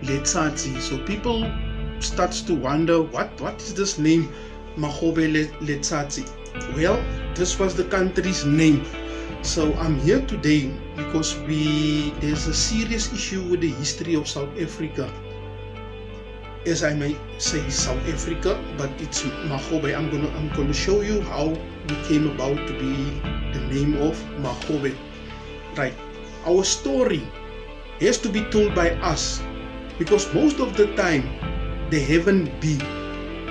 Letsatsi. So people starts to wonder, what is this name Magobe Letsatsi? Well, this was the country's name. So I'm here today because there's a serious issue with the history of South Africa. As I may say South Africa, but it's Magobe. I'm gonna show you how it came about to be the name of Magobe. Right. Our story has to be told by us, because most of the time they haven't been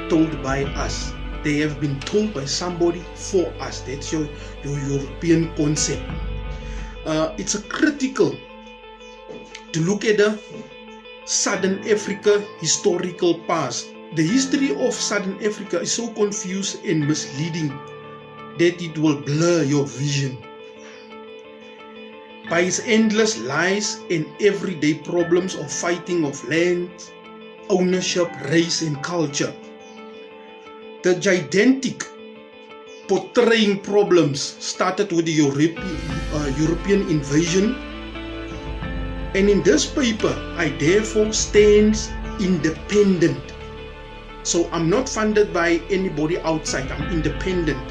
told by us. They have been told by somebody for us. That's your European concept. It's a critical to look at the Southern Africa historical past. The history of Southern Africa is so confused and misleading that it will blur your vision by its endless lies and everyday problems of fighting of land, ownership, race and culture. The gigantic portraying problems started with the European invasion, and in this paper I therefore stand independent. So I'm not funded by anybody outside, I'm independent.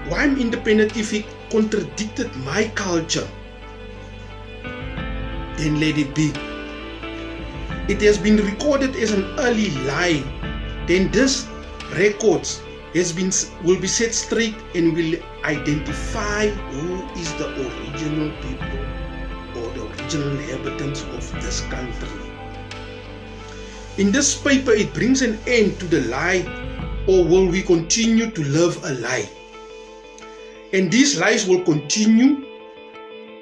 Why I'm independent? If it contradicted my culture, then let it be. It has been recorded as an early lie, then this records will be set straight and will identify who is the original people or the original inhabitants of this country. In this paper, it brings an end to the lie, or will we continue to live a lie? And these lies will continue,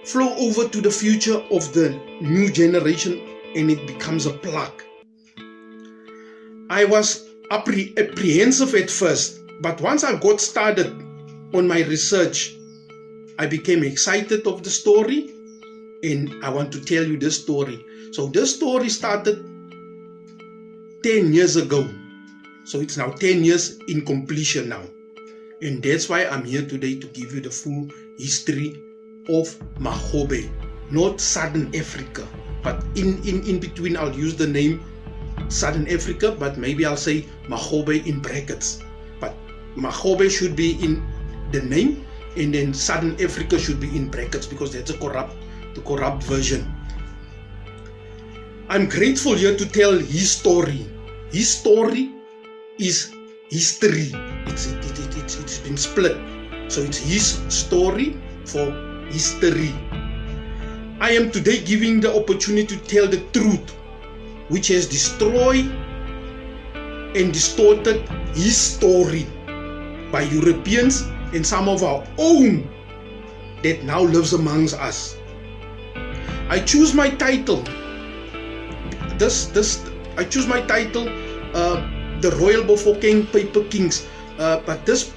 flow over to the future of the new generation, and it becomes a plague. I was apprehensive at first, but once I got started on my research, I became excited of the story, and I want to tell you this story. So this story started 10 years ago. So it's now 10 years in completion now. And that's why I'm here today to give you the full history of Magobe, not Southern Africa. But in between I'll use the name Southern Africa, but maybe I'll say Magobe in brackets. But Magobe should be in the name, and then Southern Africa should be in brackets, because that's the corrupt version. I'm grateful here to tell his story. His story is history. It's been split. So it's his story for history. I am today giving the opportunity to tell the truth, which has destroyed and distorted his story by Europeans and some of our own that now lives amongst us. I choose my title. I choose my title, The Royal Bafokeng Paper Kings. But this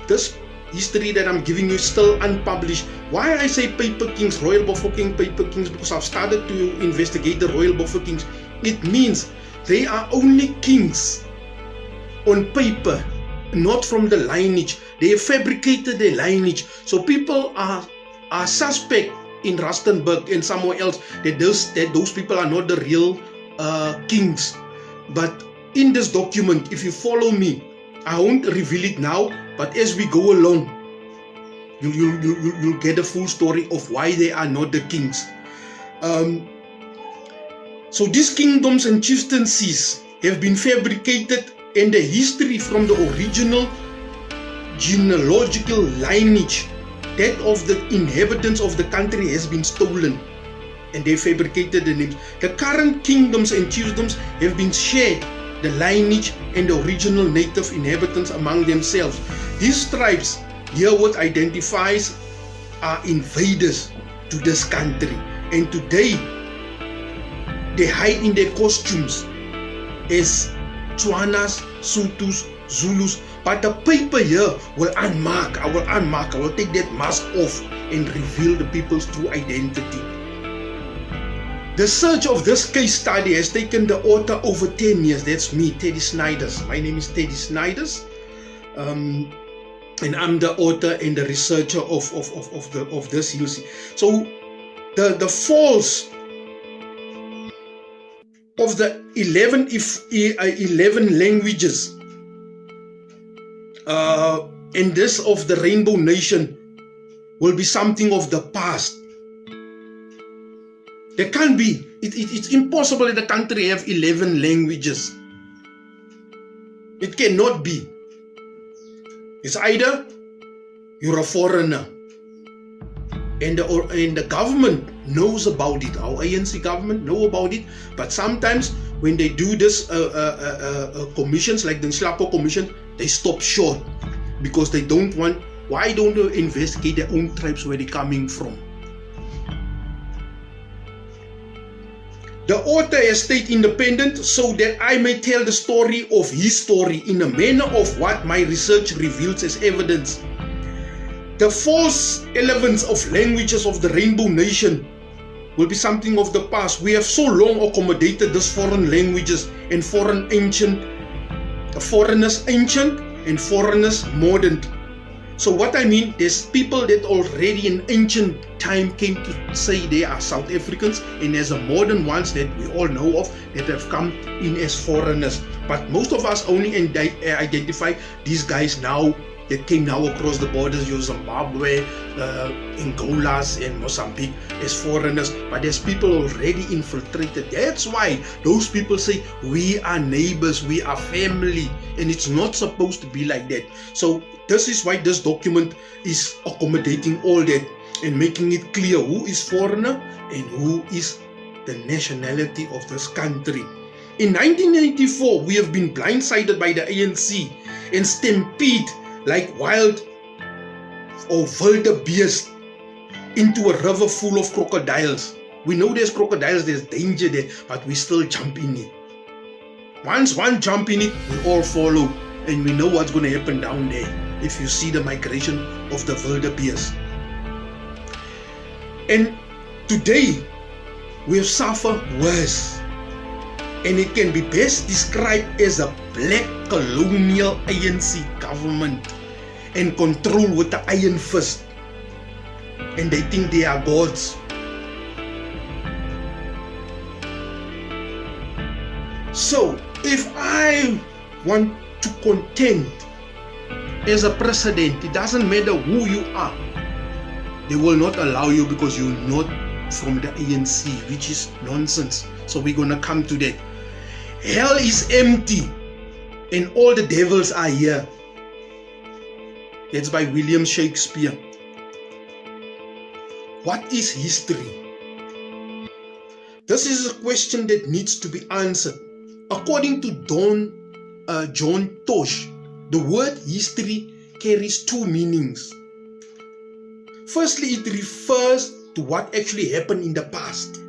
history that I'm giving you is still unpublished. Why I say Paper Kings, Royal Bafokeng Paper Kings? Because I've started to investigate the Royal Bafokings. It means they are only kings on paper, not from the lineage. They have fabricated their lineage. So people are suspect in Rustenburg and somewhere else that those people are not the real kings. But in this document, if you follow me, I won't reveal it now, but as we go along, you'll get a full story of why they are not the kings. So these kingdoms and chieftaincies have been fabricated, and the history from the original genealogical lineage, that of the inhabitants of the country, has been stolen, and they fabricated the names. The current kingdoms and chiefdoms have been shared, the lineage and the original native inhabitants among themselves. These tribes herewith identifies are invaders to this country, and today they hide in their costumes as Tswanas, Sothos, Zulus. But the paper here will unmark. I will take that mask off and reveal the people's true identity. The search of this case study has taken the author over 10 years. That's me, Teddy Snyders. My name is Teddy Snyders. And I'm the author and the researcher of this, you'll see. So the falls of the 11 languages and this of the Rainbow Nation will be something of the past. There can't be. It's impossible that a country have 11 languages. It cannot be. It's either you're a foreigner, and the government knows about it. Our ANC government know about it, but sometimes when they do this commissions like the Nhlapo Commission, they stop short because they don't want. Why don't they investigate their own tribes where they're coming from? The author has stayed independent so that I may tell the story of his story in a manner of what my research reveals as evidence. The false elements of languages of the Rainbow Nation will be something of the past. We have so long accommodated these foreign languages and foreigners ancient and foreigners modern. So what I mean, there's people that already in ancient time came to say they are South Africans, and there's a modern ones that we all know of that have come in as foreigners. But most of us only identify these guys now that came now across the borders, Zimbabwe, Angola and Mozambique as foreigners. But there's people already infiltrated. That's why those people say we are neighbors, we are family, and it's not supposed to be like that. So this is why this document is accommodating all that and making it clear who is foreigner and who is the nationality of this country. In 1994, we have been blindsided by the ANC and stampede like wild or wildebeest into a river full of crocodiles. We know there's crocodiles, there's danger there, but we still jump in it. Once one jump in it, we all follow, and we know what's going to happen down there if you see the migration of the wildebeest. And today, we have suffered worse, and it can be best described as a black colonial ANC government and control with the iron fist, and they think they are gods. So if I want to contend as a president, it doesn't matter who you are, they will not allow you because you're not from the ANC, which is nonsense. So we're gonna come to that. Hell is empty and all the devils are here. That's by William Shakespeare. What is history? This is a question that needs to be answered. According to John Tosh, the word history carries two meanings. Firstly, it refers to what actually happened in the past.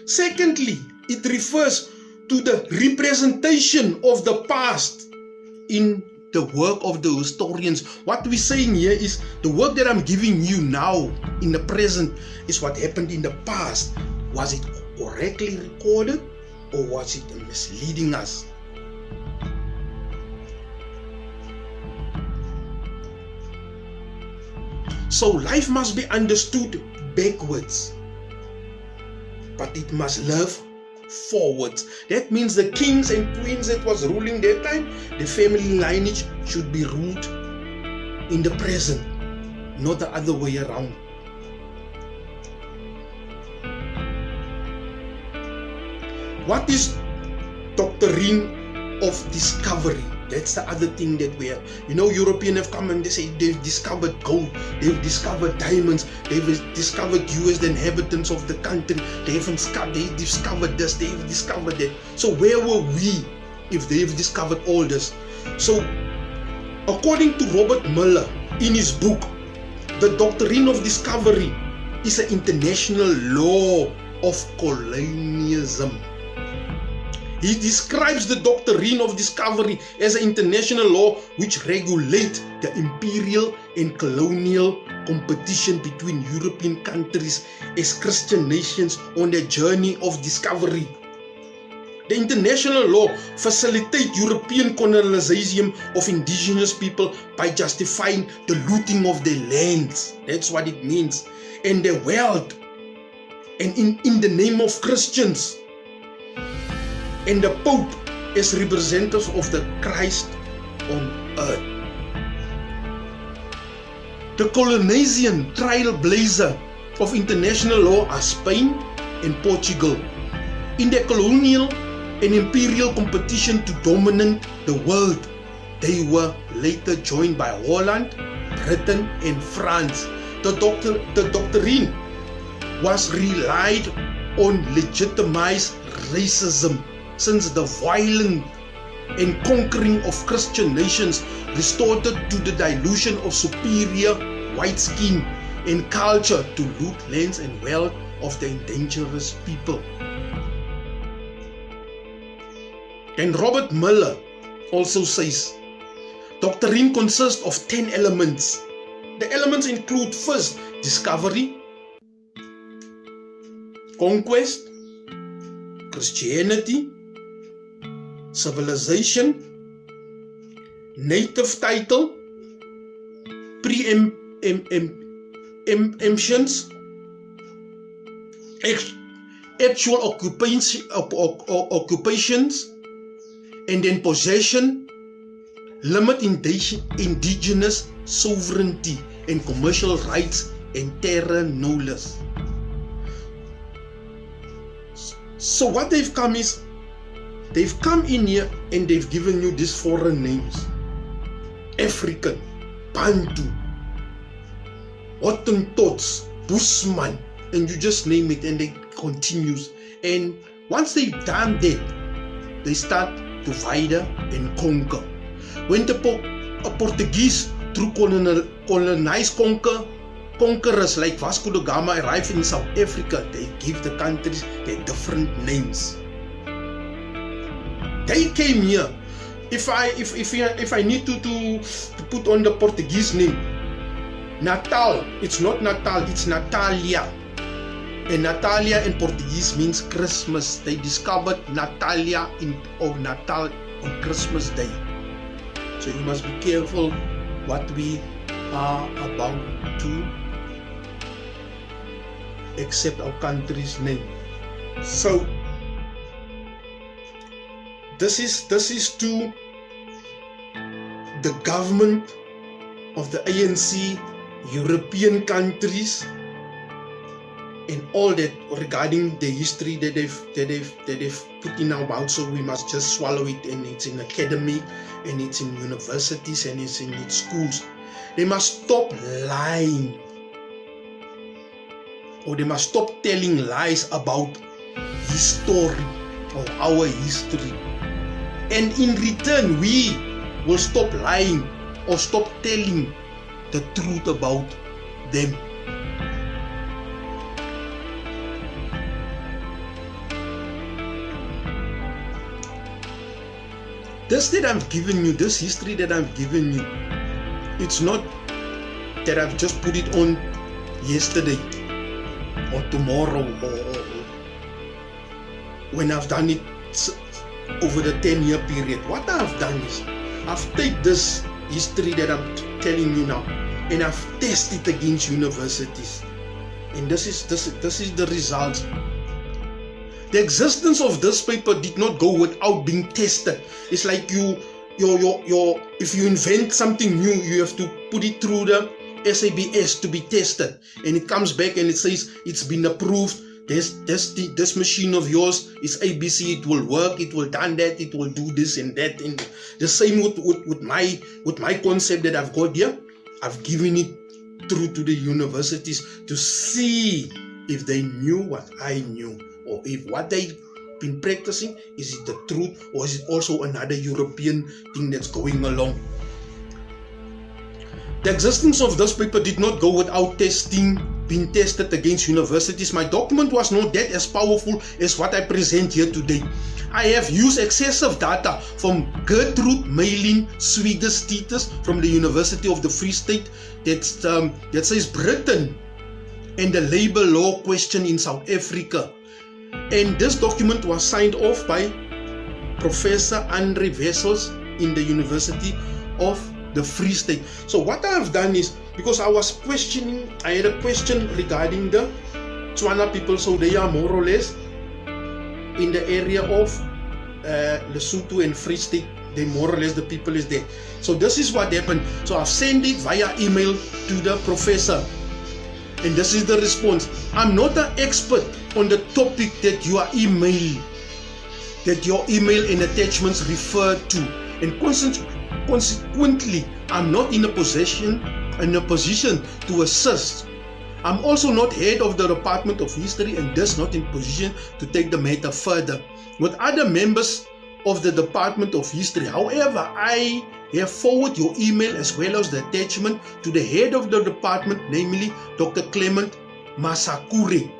Secondly, it refers to the representation of the past in the work of the historians. What we're saying here is the work that I'm giving you now in the present is what happened in the past. Was it correctly recorded or was it misleading us? So life must be understood backwards, but it must live forwards. That means the kings and queens that was ruling that time, the family lineage should be ruled in the present, not the other way around. What is doctrine of discovery? That's the other thing that we have. You know, Europeans have come and they say they've discovered gold, they've discovered diamonds, they've discovered you as the inhabitants of the country, they've discovered this, they've discovered that. So where were we if they've discovered all this? So according to Robert Muller in his book, the doctrine of discovery is an international law of colonialism. He describes the doctrine of discovery as an international law which regulates the imperial and colonial competition between European countries as Christian nations on their journey of discovery. The international law facilitates European colonization of indigenous people by justifying the looting of their lands. That's what it means. And their wealth. And in the name of Christians. And the Pope as representatives of the Christ on earth. The colonizing trailblazer of international law are Spain and Portugal. In their colonial and imperial competition to dominate the world, they were later joined by Holland, Britain and France. The doctrine was relied on legitimized racism, since the violent and conquering of Christian nations resorted to the dilution of superior white skin and culture to loot lands and wealth of the indigenous people. And Robert Muller also says, doctrine consists of 10 elements. The elements include first, discovery, conquest, Christianity, civilization, native title, preemptions, actual occupations, and then possession, limit indigenous sovereignty and commercial rights, and terra nullius. So what they've come is, they've come in here and they've given you these foreign names. African, Bantu, Hottentots, Bushman, and you just name it, and it continues. And once they've done that, they start divide and conquer. When the Portuguese, through colonized conquerors like Vasco da Gama arrived in South Africa, they give the countries their different names. They came here. If I need to put on the Portuguese name, Natal, it's not Natal, it's Natalia. And Natalia in Portuguese means Christmas. They discovered Natalia or Natal on Christmas Day. So you must be careful what we are about to accept our country's name. So this is to the government of the ANC, European countries, and all that regarding the history that they've put in our mouth. So we must just swallow it, and it's in academy, and it's in universities, and it's in its schools. They must stop lying, or they must stop telling lies about history or our history. And in return, we will stop lying or stop telling the truth about them. This that I've given you, this history that I've given you, it's not that I've just put it on yesterday or tomorrow or when I've done it over the 10-year period. What I've done is I've taken this history that I'm telling you now and I've tested it against universities, and this is the results. The existence of this paper did not go without being tested. It's like if you invent something new, you have to put it through the SABS to be tested, and it comes back and it says it's been approved. This machine of yours is ABC. It will work. It will done that. It will do this and that. And the same with my concept that I've got here. I've given it through to the universities to see if they knew what I knew, or if what they've been practicing, is it the truth, or is it also another European thing that's going along. The existence of this paper did not go without being tested against universities. My document was not that as powerful as what I present here today. I have used excessive data from Gertrude Meilin Swiegerstitus from the University of the Free State that says Britain and the labor law question in South Africa. And this document was signed off by Professor Andre Wessels in the University of the Free State. So what I have done is, because I had a question regarding the Tswana people, so they are more or less in the area of Lesotho and Free State. They more or less, the people is there. So this is what happened. So I've sent it via email to the professor, and this is the response. I'm not an expert on the topic that your email and attachments refer to, and consequently, I'm not in a position to assist. I'm also not head of the Department of History and thus not in position to take the matter further with other members of the Department of History. However, I have forwarded your email as well as the attachment to the head of the department, namely Dr. Clement Masakure.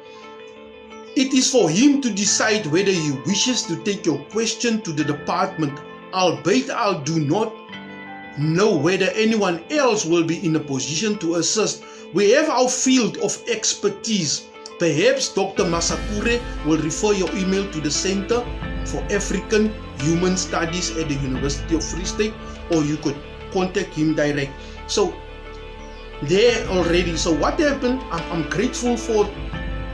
It is for him to decide whether he wishes to take your question to the department, albeit I do not know whether anyone else will be in a position to assist. We have our field of expertise. Perhaps Dr. Masakure will refer your email to the Center for African Human Studies at the University of Free State, or you could contact him direct. So there already. So what happened? I'm grateful for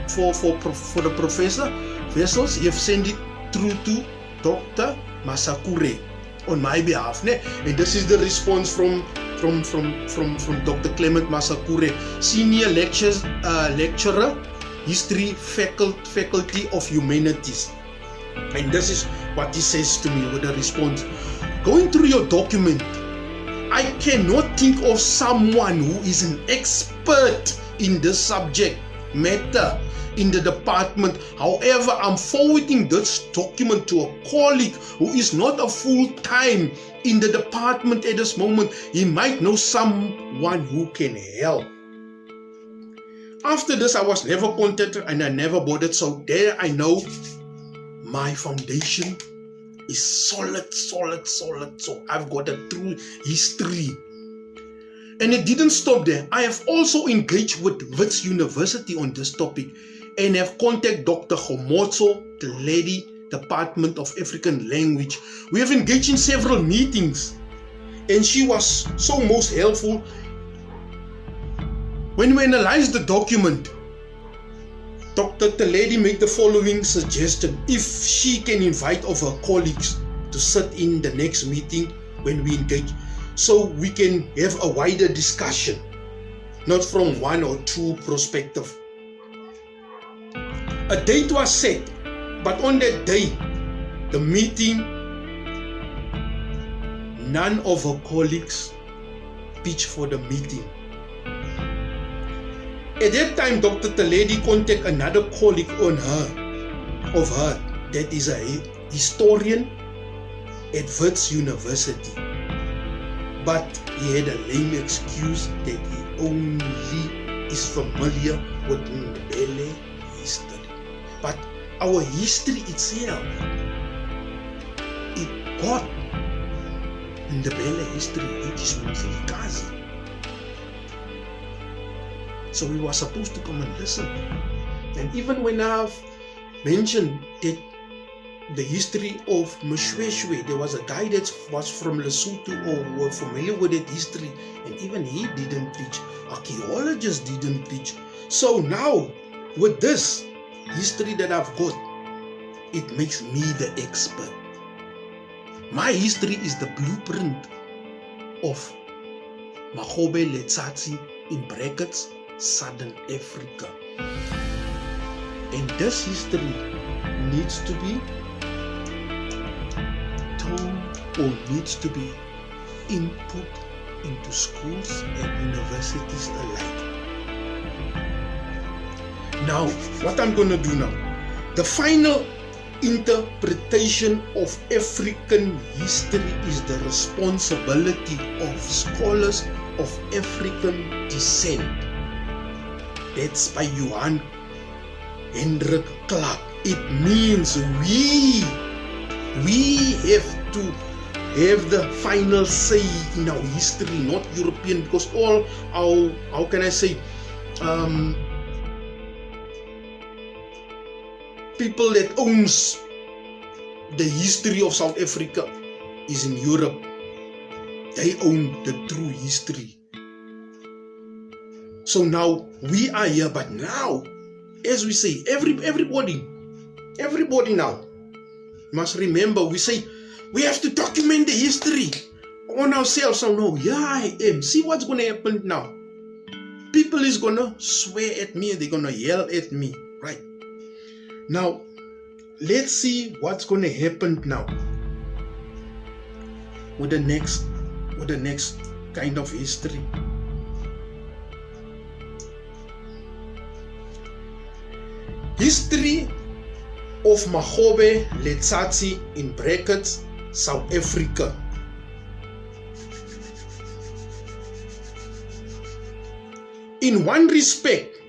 the Professor Wessels. He have sent it through to Dr. Masakure on my behalf, and this is the response from Dr. Clement Masakure, senior lecturer, history faculty of humanities. And this is what he says to me with the response. Going through your document, I cannot think of someone who is an expert in this subject matter in the department. However, I'm forwarding this document to a colleague who is not a full-time in the department at this moment. He might know someone who can help. After this, I was never contacted and I never bothered. So there I know my foundation is solid. So I've got a true history. And it didn't stop there. I have also engaged with Wits University on this topic and have contacted Dr. Homotso, the lady, Department of African Language. We have engaged in several meetings and she was so most helpful. When we analyzed the document, Dr. Teledi made the following suggestion: if she can invite of her colleagues to sit in the next meeting when we engage, so we can have a wider discussion, not from one or two perspectives. A date was set, but on that day, the meeting, none of her colleagues pitched for the meeting. At that time, Dr. Teledi contacted another colleague of her that is a historian at Wits University. But he had a lame excuse that he only is familiar with Ndebele history. But our history itself, it got Ndebele history, which is Mzilikazi. So we were supposed to come and listen. And even when I've mentioned that the history of Mshweshwe, there was a guy that was from Lesotho or were familiar with that history, and even he didn't preach. Archaeologists didn't preach. So now, with this history that I've got, it makes me the expert. My history is the blueprint of Magobe Letsatsi, in brackets, Southern Africa. And this history needs to be told or needs to be input into schools and universities alike. Now, what I'm going to do now, the final interpretation of African history is the responsibility of scholars of African descent. That's by Johan Hendrik Clark. It means we have to have the final say in our history, not European, because all our, how can I say, people that owns the history of South Africa is in Europe. They own the true history. So now we are here, but now, as we say, everybody now must remember, we say we have to document the history on ourselves. So no, here I am. See what's going to happen now. People is going to swear at me, they're going to yell at me, right? Now, let's see what's going to happen now with the next kind of history. History of Magobe Letsatsi in brackets South Africa. In one respect,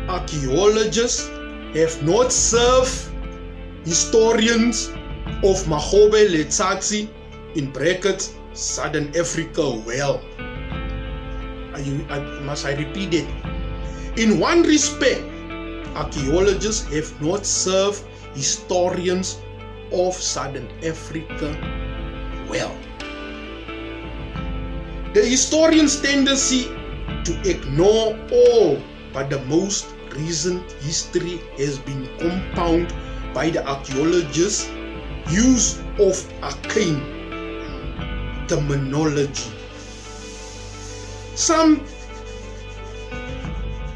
archaeologists have not served historians of Magobe Letsatsi in brackets Southern Africa well. Must I repeat it? In one respect, archaeologists have not served historians of Southern Africa well. The historians' tendency to ignore all but the most recent history has been compounded by the archaeologists' use of arcane terminology. Some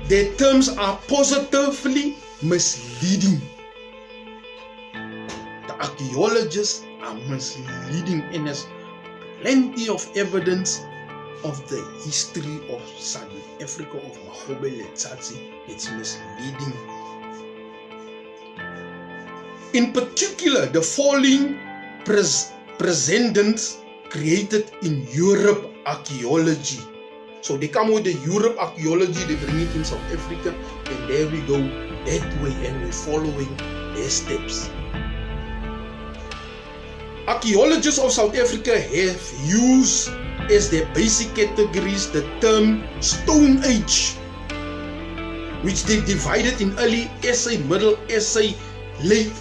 their terms are positively misleading. The archaeologists are misleading, and there's plenty of evidence of the history of Southern Africa, of Magobe Letsatsi. It's misleading. In particular, the following precedents created in Europe archaeology. So they come with the Europe archaeology, they bring it in South Africa, and there we go that way, and we're following their steps. Archaeologists of South Africa have used as their basic categories the term Stone Age, which they divided in early SA, middle SA, late,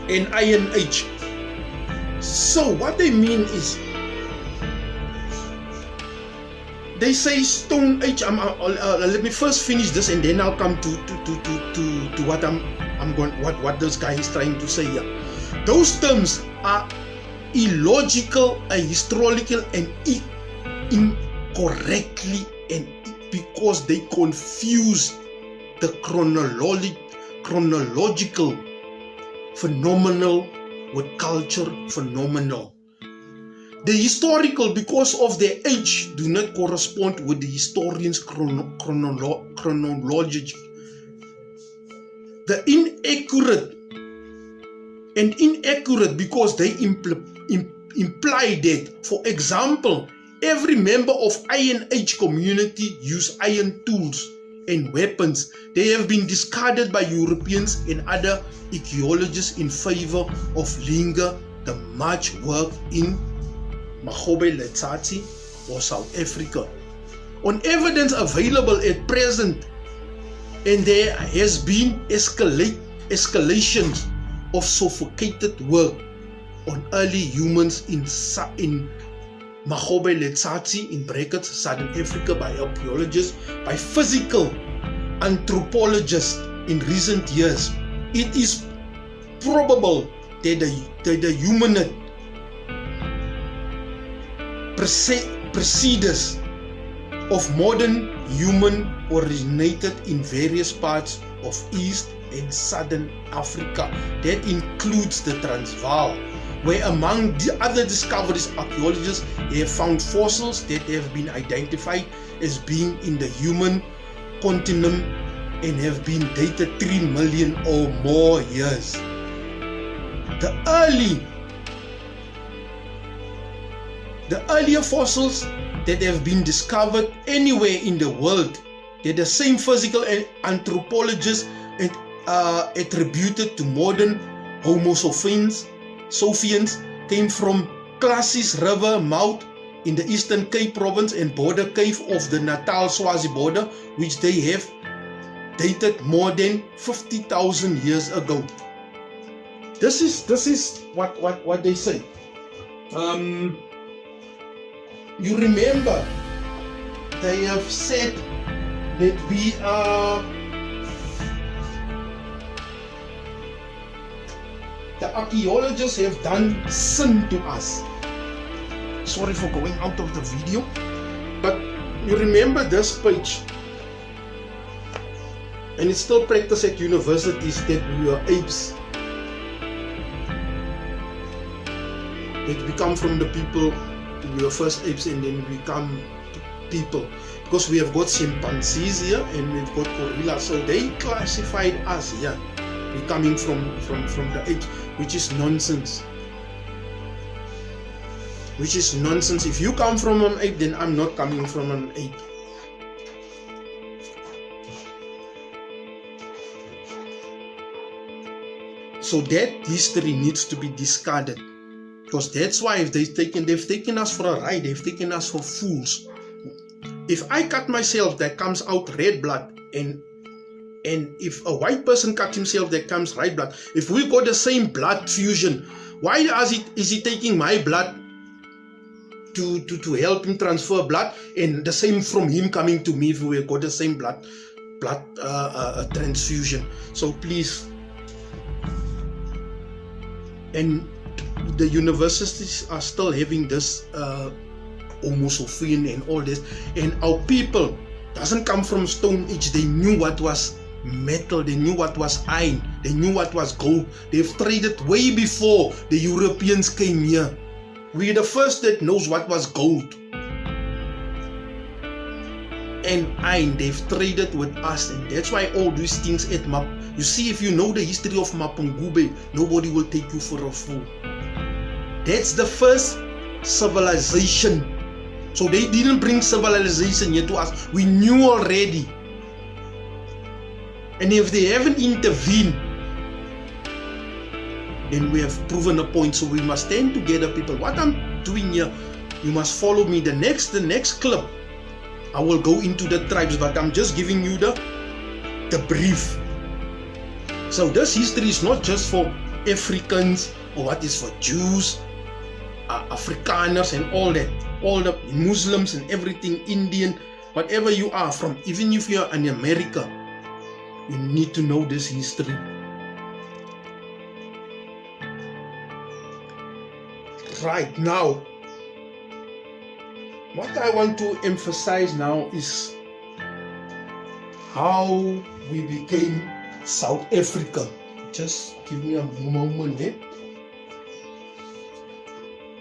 and Iron Age. So what they mean is, they say Stone Age. Let me first finish this, and then I'll come to what this guy is trying to say here. Those terms are illogical, ahistorical, and incorrectly, and because they confuse the chronological phenomenal with culture phenomenal. The historical, because of their age, do not correspond with the historian's chronology. The inaccurate because they imply that, for example, every member of Iron Age community used iron tools and weapons. They have been discarded by Europeans and other archaeologists in favor of linger the much work in Magobe Letsatsi or South Africa. On evidence available at present, and there has been escalations of sophisticated work on early humans in Magobe Letsatsi in brackets Southern Africa by archaeologists, by physical anthropologists in recent years. It is probable that the humanid precedents of modern human originated in various parts of East and Southern Africa. That includes the Transvaal, where among the other discoveries, archaeologists have found fossils that have been identified as being in the human continent and have been dated 3 million or more years. The earlier fossils that have been discovered anywhere in the world, that the same physical anthropologists attributed to modern Homo sapiens came from Classis River mouth in the Eastern Cape province and border cave of the Natal Swazi border, which they have dated more than 50,000 years ago. This is what they say. You remember they have said that we are, the archaeologists have done sin to us. Sorry for going out of the video, but you remember this page, and it's still practiced at universities that we are apes, that we come from the people. We were first apes and then we become people, because we have got chimpanzees here and we've got gorillas, so they classified us here. We're coming from the apes, which is nonsense. Which is nonsense. If you come from an ape, then I'm not coming from an ape. So that history needs to be discarded. Because that's why they've taken us for a ride, they've taken us for fools. If I cut myself, there comes out red blood, and if a white person cuts himself, there comes red blood. If we got the same blood fusion, why is he taking my blood to help him transfer blood, and the same from him coming to me if we got the same blood transfusion? So please, and the universities are still having this homosophian and all this, and our people doesn't come from Stone Age. They knew what was metal, they knew what was iron, they knew what was gold. They've traded way before the Europeans came here. We're the first that knows what was gold and iron. They've traded with us, and that's why all these things at Map. You see, if you know the history of Magobe, nobody will take you for a fool. That's the first civilization. So they didn't bring civilization here to us. We knew already. And if they haven't intervened, then we have proven a point. So we must stand together, people. What I'm doing here, you must follow me. The next clip, I will go into the tribes, but I'm just giving you the brief. So this history is not just for Africans, or what is for Jews, Afrikaners and all that, all the Muslims and everything, Indian, whatever you are from, even if you are in America, you need to know this history. Right now, what I want to emphasize now is how we became South Africa. Just give me a moment there.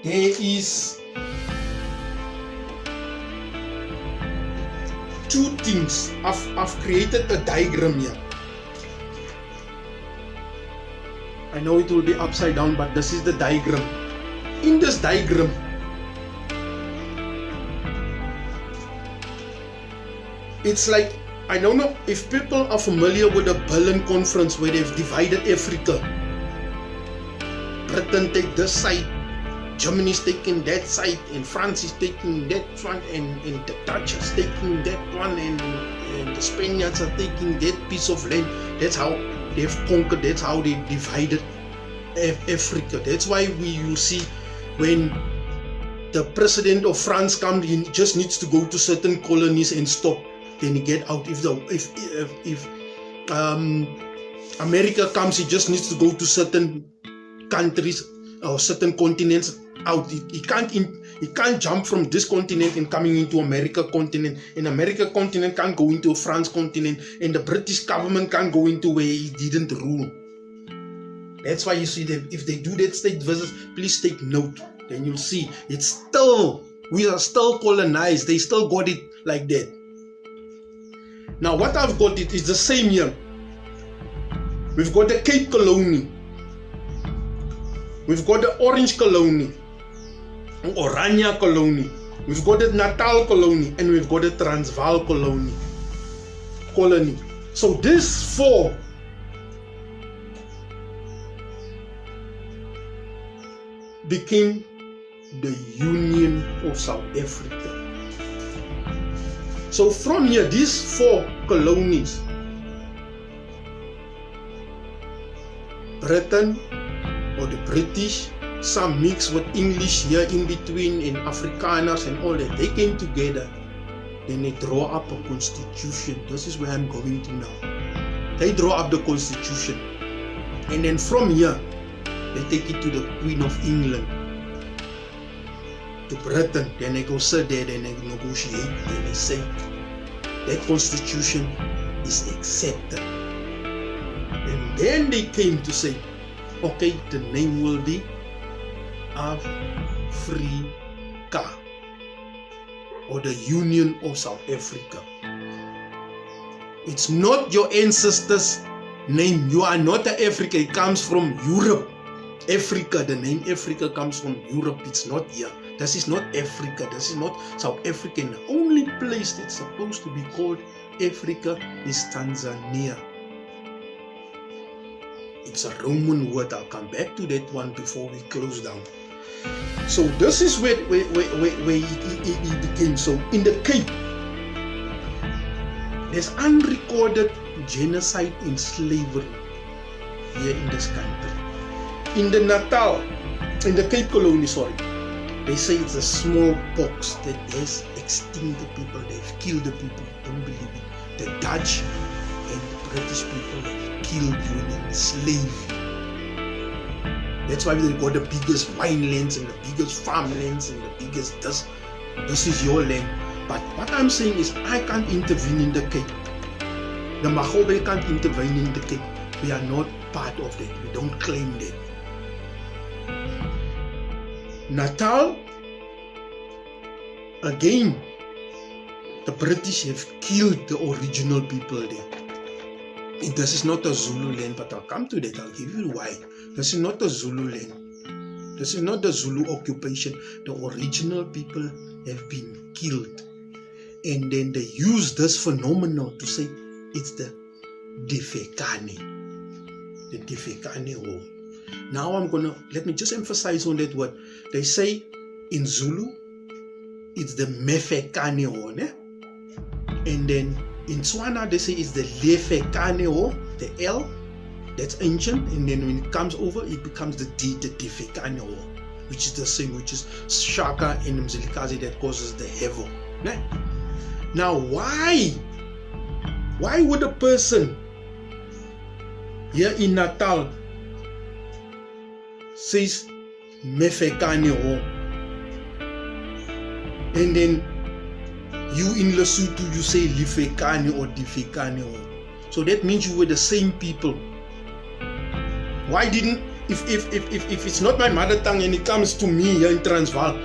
There is two things. I've created a diagram here. I know it will be upside down, but this is the diagram. In this diagram, it's like, I don't know if people are familiar with the Berlin Conference where they've divided Africa. Britain take this side, Germany is taking that side, and France is taking that one, and the Dutch is taking that one, and the Spaniards are taking that piece of land. That's how they've conquered, that's how they divided Africa. That's why you see when the president of France comes, he just needs to go to certain colonies and stop. Then he get out. If America comes, he just needs to go to certain countries or certain continents out. He can't jump from this continent and coming into America continent, and America continent can't go into France continent, and the British government can't go into where he didn't rule. That's why you see that if they do that state visits, please take note. Then you'll see we are still colonized. They still got it like that. Now what I've got it is the same here. We've got the Cape Colony. We've got the Orange Colony, Oranje Colony. We've got the Natal Colony, and we've got the Transvaal Colony. So these four became the Union of South Africa. So from here, these four colonies Britain or the British, some mix with English here in between, and Afrikaners and all that, they came together. Then they draw up a constitution. This is where I'm going to now. They draw up the constitution. And then from here, they take it to the Queen of England, to Britain. Then they go sit there, then they negotiate, and they say that constitution is accepted. And then they came to say, okay, the name will be Afrika, or the Union of South Africa. It's not your ancestors' name. You are not an African. It comes from Europe. Africa, the name Africa comes from Europe. It's not here. This is not Africa. This is not South Africa. The only place that's supposed to be called Africa is Tanzania. It's a Roman word. I'll come back to that one before we close down. So this is where it became. So in the Cape, there's unrecorded genocide and slavery here in this country. In the Natal, in the Cape Colony, they say it's a smallpox that has extincted people. They've killed the people. Don't believe it. The Dutch and the British people have killed you and enslaved you. That's why they got the biggest winelands and the biggest farmlands and the biggest this. This is your land. But what I'm saying is, I can't intervene in the Cape. The Magobe can't intervene in the Cape. We are not part of that. We don't claim that. Natal, again, the British have killed the original people there. And this is not a Zulu land, but I'll come to that. I'll give you why. This is not a Zulu land. This is not the Zulu occupation. The original people have been killed. And then they use this phenomenon to say it's the Defekane. The Defekane War. Now let me just emphasize on that word. They say in Zulu, it's the Mefekane War. And then in Tswana, they say it's the Lefekane War, the L, that's ancient. And then when it comes over, it becomes the D, the Defekane War, which is the same, which is Shaka and Mzilikazi that causes the Havoc. Now, why would a person here in Natal says Mefekane War, and then you in Lesotho you say Lifekane or Difekane War? So that means you were the same people. Why didn't, if it's not my mother tongue and it comes to me here in Transvaal,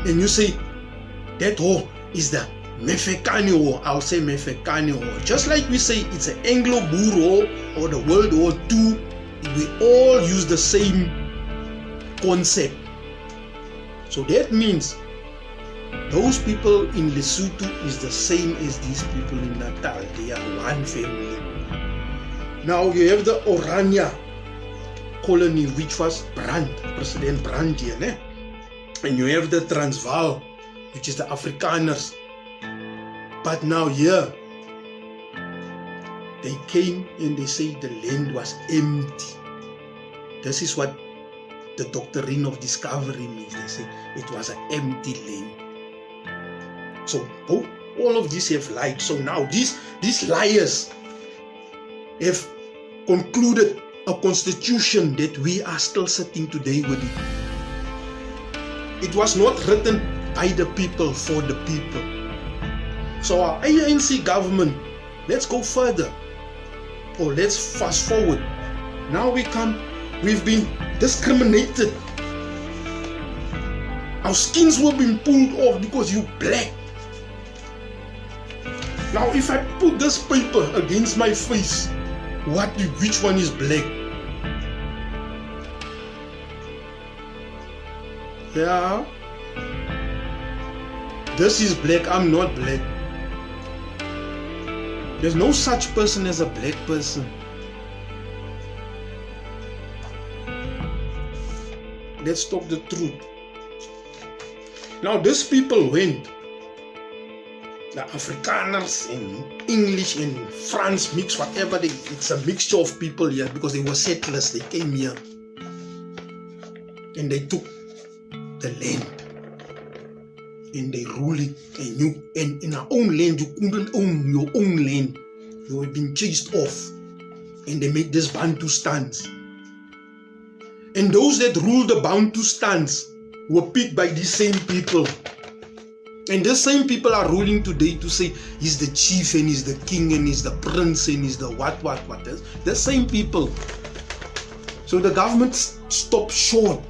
and you say that war is the Mefekane War, I'll say Mefekane War. Just like we say it's an Anglo-Boer War or the World War II, we all use the same concept. So that means those people in Lesotho is the same as these people in Natal. They are one family. Now you have the Oranje colony, which was President Brandt here, and you have the Transvaal, which is the Afrikaners. But now here, they came and they say the land was empty. This is what the doctrine of discovery means. They say it was an empty land. So all of these have lied. So now these liars have concluded a constitution that we are still sitting today with it. It was not written by the people for the people. So our ANC government, let's go further, or let's fast forward. Now we've been discriminated. Our skins were being pulled off because you're black. Now if I put this paper against my face, which one is black? Yeah, this is black, I'm not black. There's no such person as a black person. Let's talk the truth. Now these people went the Afrikaners and English and France mix, whatever. It's a mixture of people here because they were settlers. They came here and they took the land and they ruled it. And in our own land, you couldn't own your own land. You were being chased off. And they made this Bantustans. And those that ruled the Bantustans were picked by these same people. And the same people are ruling today to say he's the chief and he's the king and he's the prince and he's the what. The same people. So the government stopped short.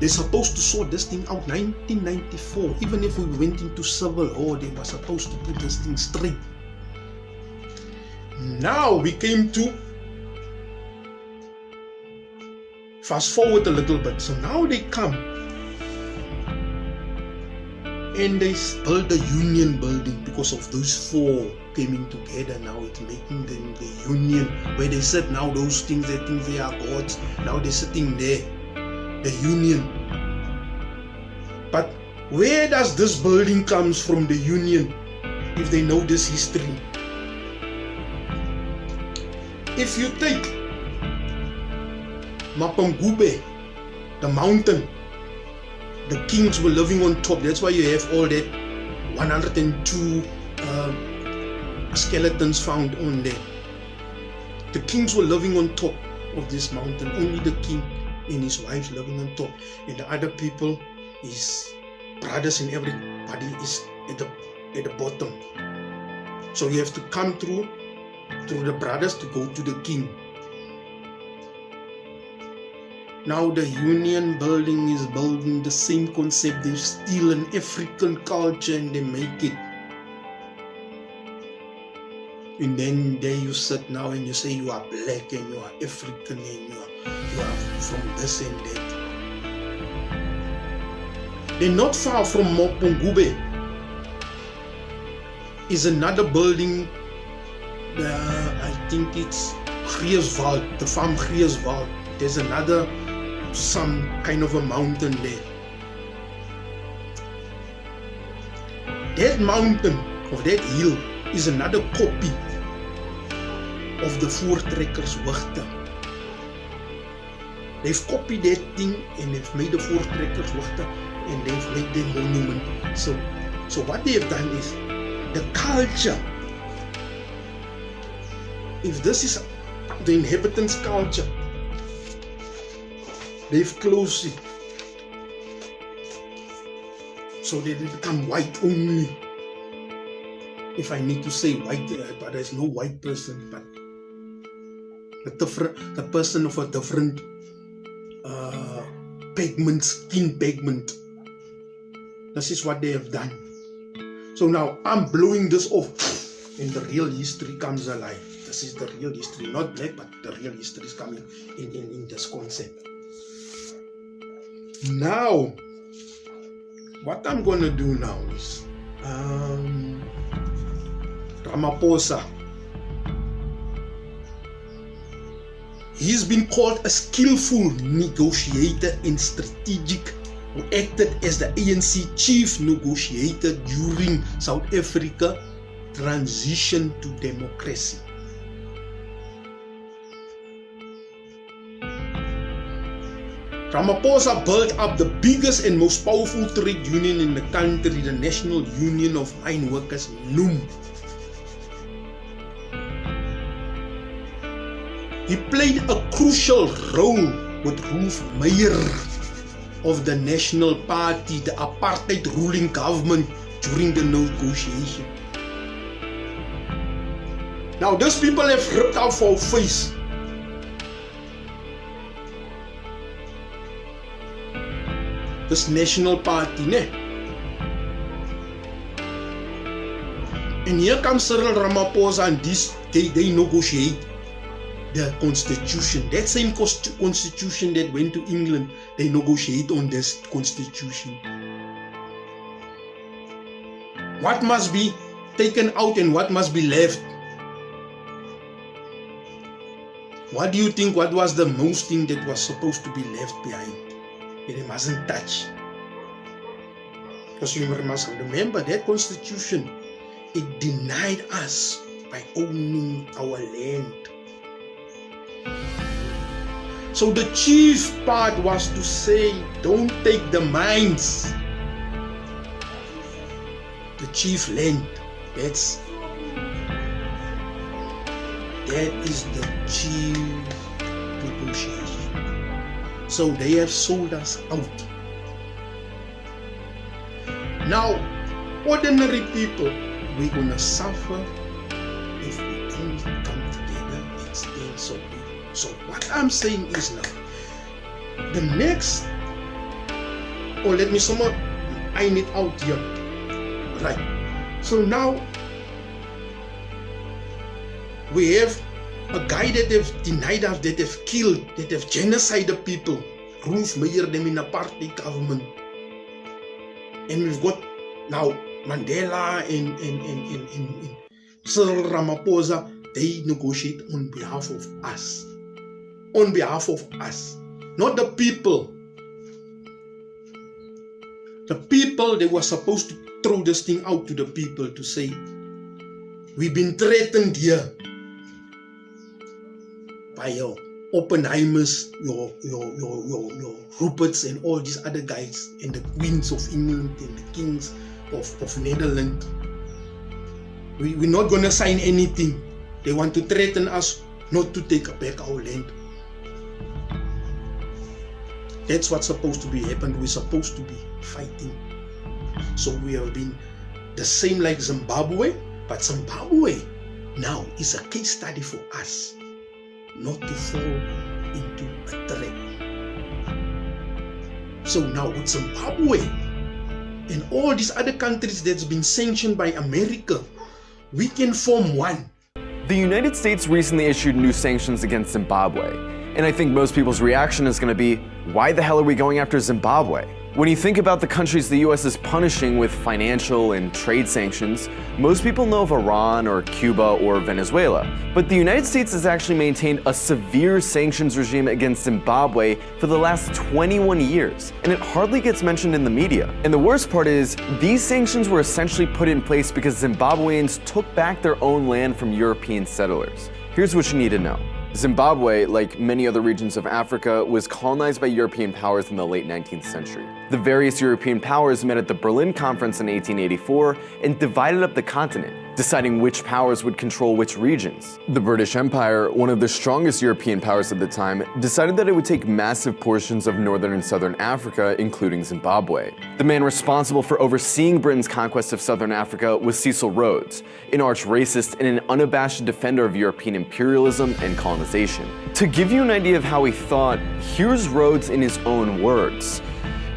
They're supposed to sort this thing out 1994. Even if we went into civil war, they were supposed to put this thing straight. Now we came to fast forward a little bit. So now they come and they build the union building because of those four coming together. Now it's making them the union where they said now those things they think they are gods. Now they're sitting there, the union. But where does this building comes from, the union, if they know this history? If you take Magobe, the mountain, the kings were living on top. That's why you have all that 102 skeletons found on there. The kings were living on top of this mountain. Only the king and his wives living on top. And the other people, his brothers and everybody is at the bottom. So you have to come through the brothers to go to the king. Now the union building is building the same concept. They steal an African culture and they make it. And then there you sit now and you say you are black and you are African and you are from this and that. Then not far from Magobe is another building. I think it's Grieswald, the farm Grieswald. There's another, some kind of a mountain there. That mountain of that hill is another copy of the Voortrekkers Hoogte. They've copied that thing and they've made the Voortrekkers Hoogte and they've made their monument. So what they have done is the culture. If this is the inhabitants' culture, they've closed it. So they become white only. If I need to say white, but there's no white person, but the person of a different pigment, skin pigment. This is what they have done. So now I'm blowing this off and the real history comes alive. This is the real history, not black, but the real history is coming in this concept. Now, what I'm going to do now is Ramaphosa. He's been called a skillful negotiator and strategic, who acted as the ANC chief negotiator during South Africa transition to democracy. Ramaphosa built up the biggest and most powerful trade union in the country, the National Union of Mine Workers, NUM. He played a crucial role with Rolf Meyer of the National Party, the apartheid ruling government, during the negotiation. Now these people have ripped off our face. This National Party, ne? And here comes Cyril Ramaphosa and this, they negotiate the constitution. That same constitution that went to England, they negotiate on this constitution. What must be taken out and what must be left? What do you think, what was the most thing that was supposed to be left behind? That they mustn't touch. Because you must remember that constitution, it denied us by owning our land. So the chief part was to say, don't take the mines. The chief land, that is the chief negotiation. So they have sold us out. Now, ordinary people, we're gonna suffer if we don't come together and stay so big. So what I'm saying is now, the next, or let me somewhat iron it out here. Right. So now we have a guy that have denied us, that have killed, that have genocided people, Ruth Meyer them in apartheid government. And we've got now Mandela and Cyril Ramaphosa, they negotiate on behalf of us. On behalf of us. Not the people. The people, they were supposed to throw this thing out to the people to say, we've been threatened here by your Oppenheimers, your Ruperts and all these other guys, and the queens of England and the kings of Netherlands. We're not going to sign anything. They want to threaten us not to take back our land. That's what's supposed to be happened. We're supposed to be fighting. So we have been the same like Zimbabwe, but Zimbabwe now is a case study for us not to fall into a trap. So now with Zimbabwe and all these other countries that's been sanctioned by America, we can form one. The United States recently issued new sanctions against Zimbabwe, and I think most people's reaction is going to be, why the hell are we going after Zimbabwe? When you think about the countries the US is punishing with financial and trade sanctions, most people know of Iran or Cuba or Venezuela. But the United States has actually maintained a severe sanctions regime against Zimbabwe for the last 21 years, and it hardly gets mentioned in the media. And the worst part is, these sanctions were essentially put in place because Zimbabweans took back their own land from European settlers. Here's what you need to know. Zimbabwe, like many other regions of Africa, was colonized by European powers in the late 19th century. The various European powers met at the Berlin Conference in 1884 and divided up the continent, deciding which powers would control which regions. The British Empire, one of the strongest European powers at the time, decided that it would take massive portions of northern and southern Africa, including Zimbabwe. The man responsible for overseeing Britain's conquest of southern Africa was Cecil Rhodes, an arch racist and an unabashed defender of European imperialism and colonization. To give you an idea of how he thought, here's Rhodes in his own words.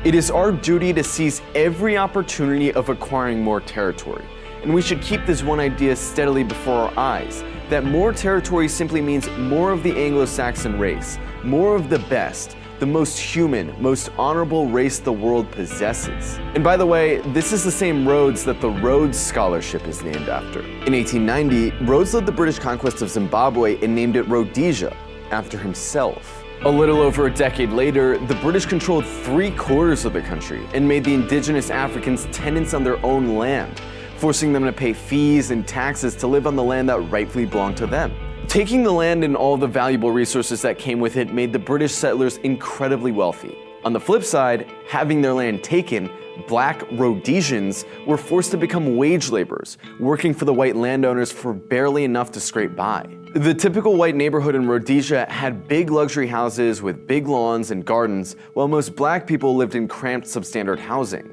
It is our duty to seize every opportunity of acquiring more territory. And we should keep this one idea steadily before our eyes, that more territory simply means more of the Anglo-Saxon race, more of the best, the most human, most honorable race the world possesses. And by the way, this is the same Rhodes that the Rhodes Scholarship is named after. In 1890, Rhodes led the British conquest of Zimbabwe and named it Rhodesia, after himself. A little over a decade later, the British controlled 3/4 of the country and made the indigenous Africans tenants on their own land, forcing them to pay fees and taxes to live on the land that rightfully belonged to them. Taking the land and all the valuable resources that came with it made the British settlers incredibly wealthy. On the flip side, having their land taken, Black Rhodesians were forced to become wage laborers, working for the white landowners for barely enough to scrape by. The typical white neighborhood in Rhodesia had big luxury houses with big lawns and gardens, while most black people lived in cramped substandard housing.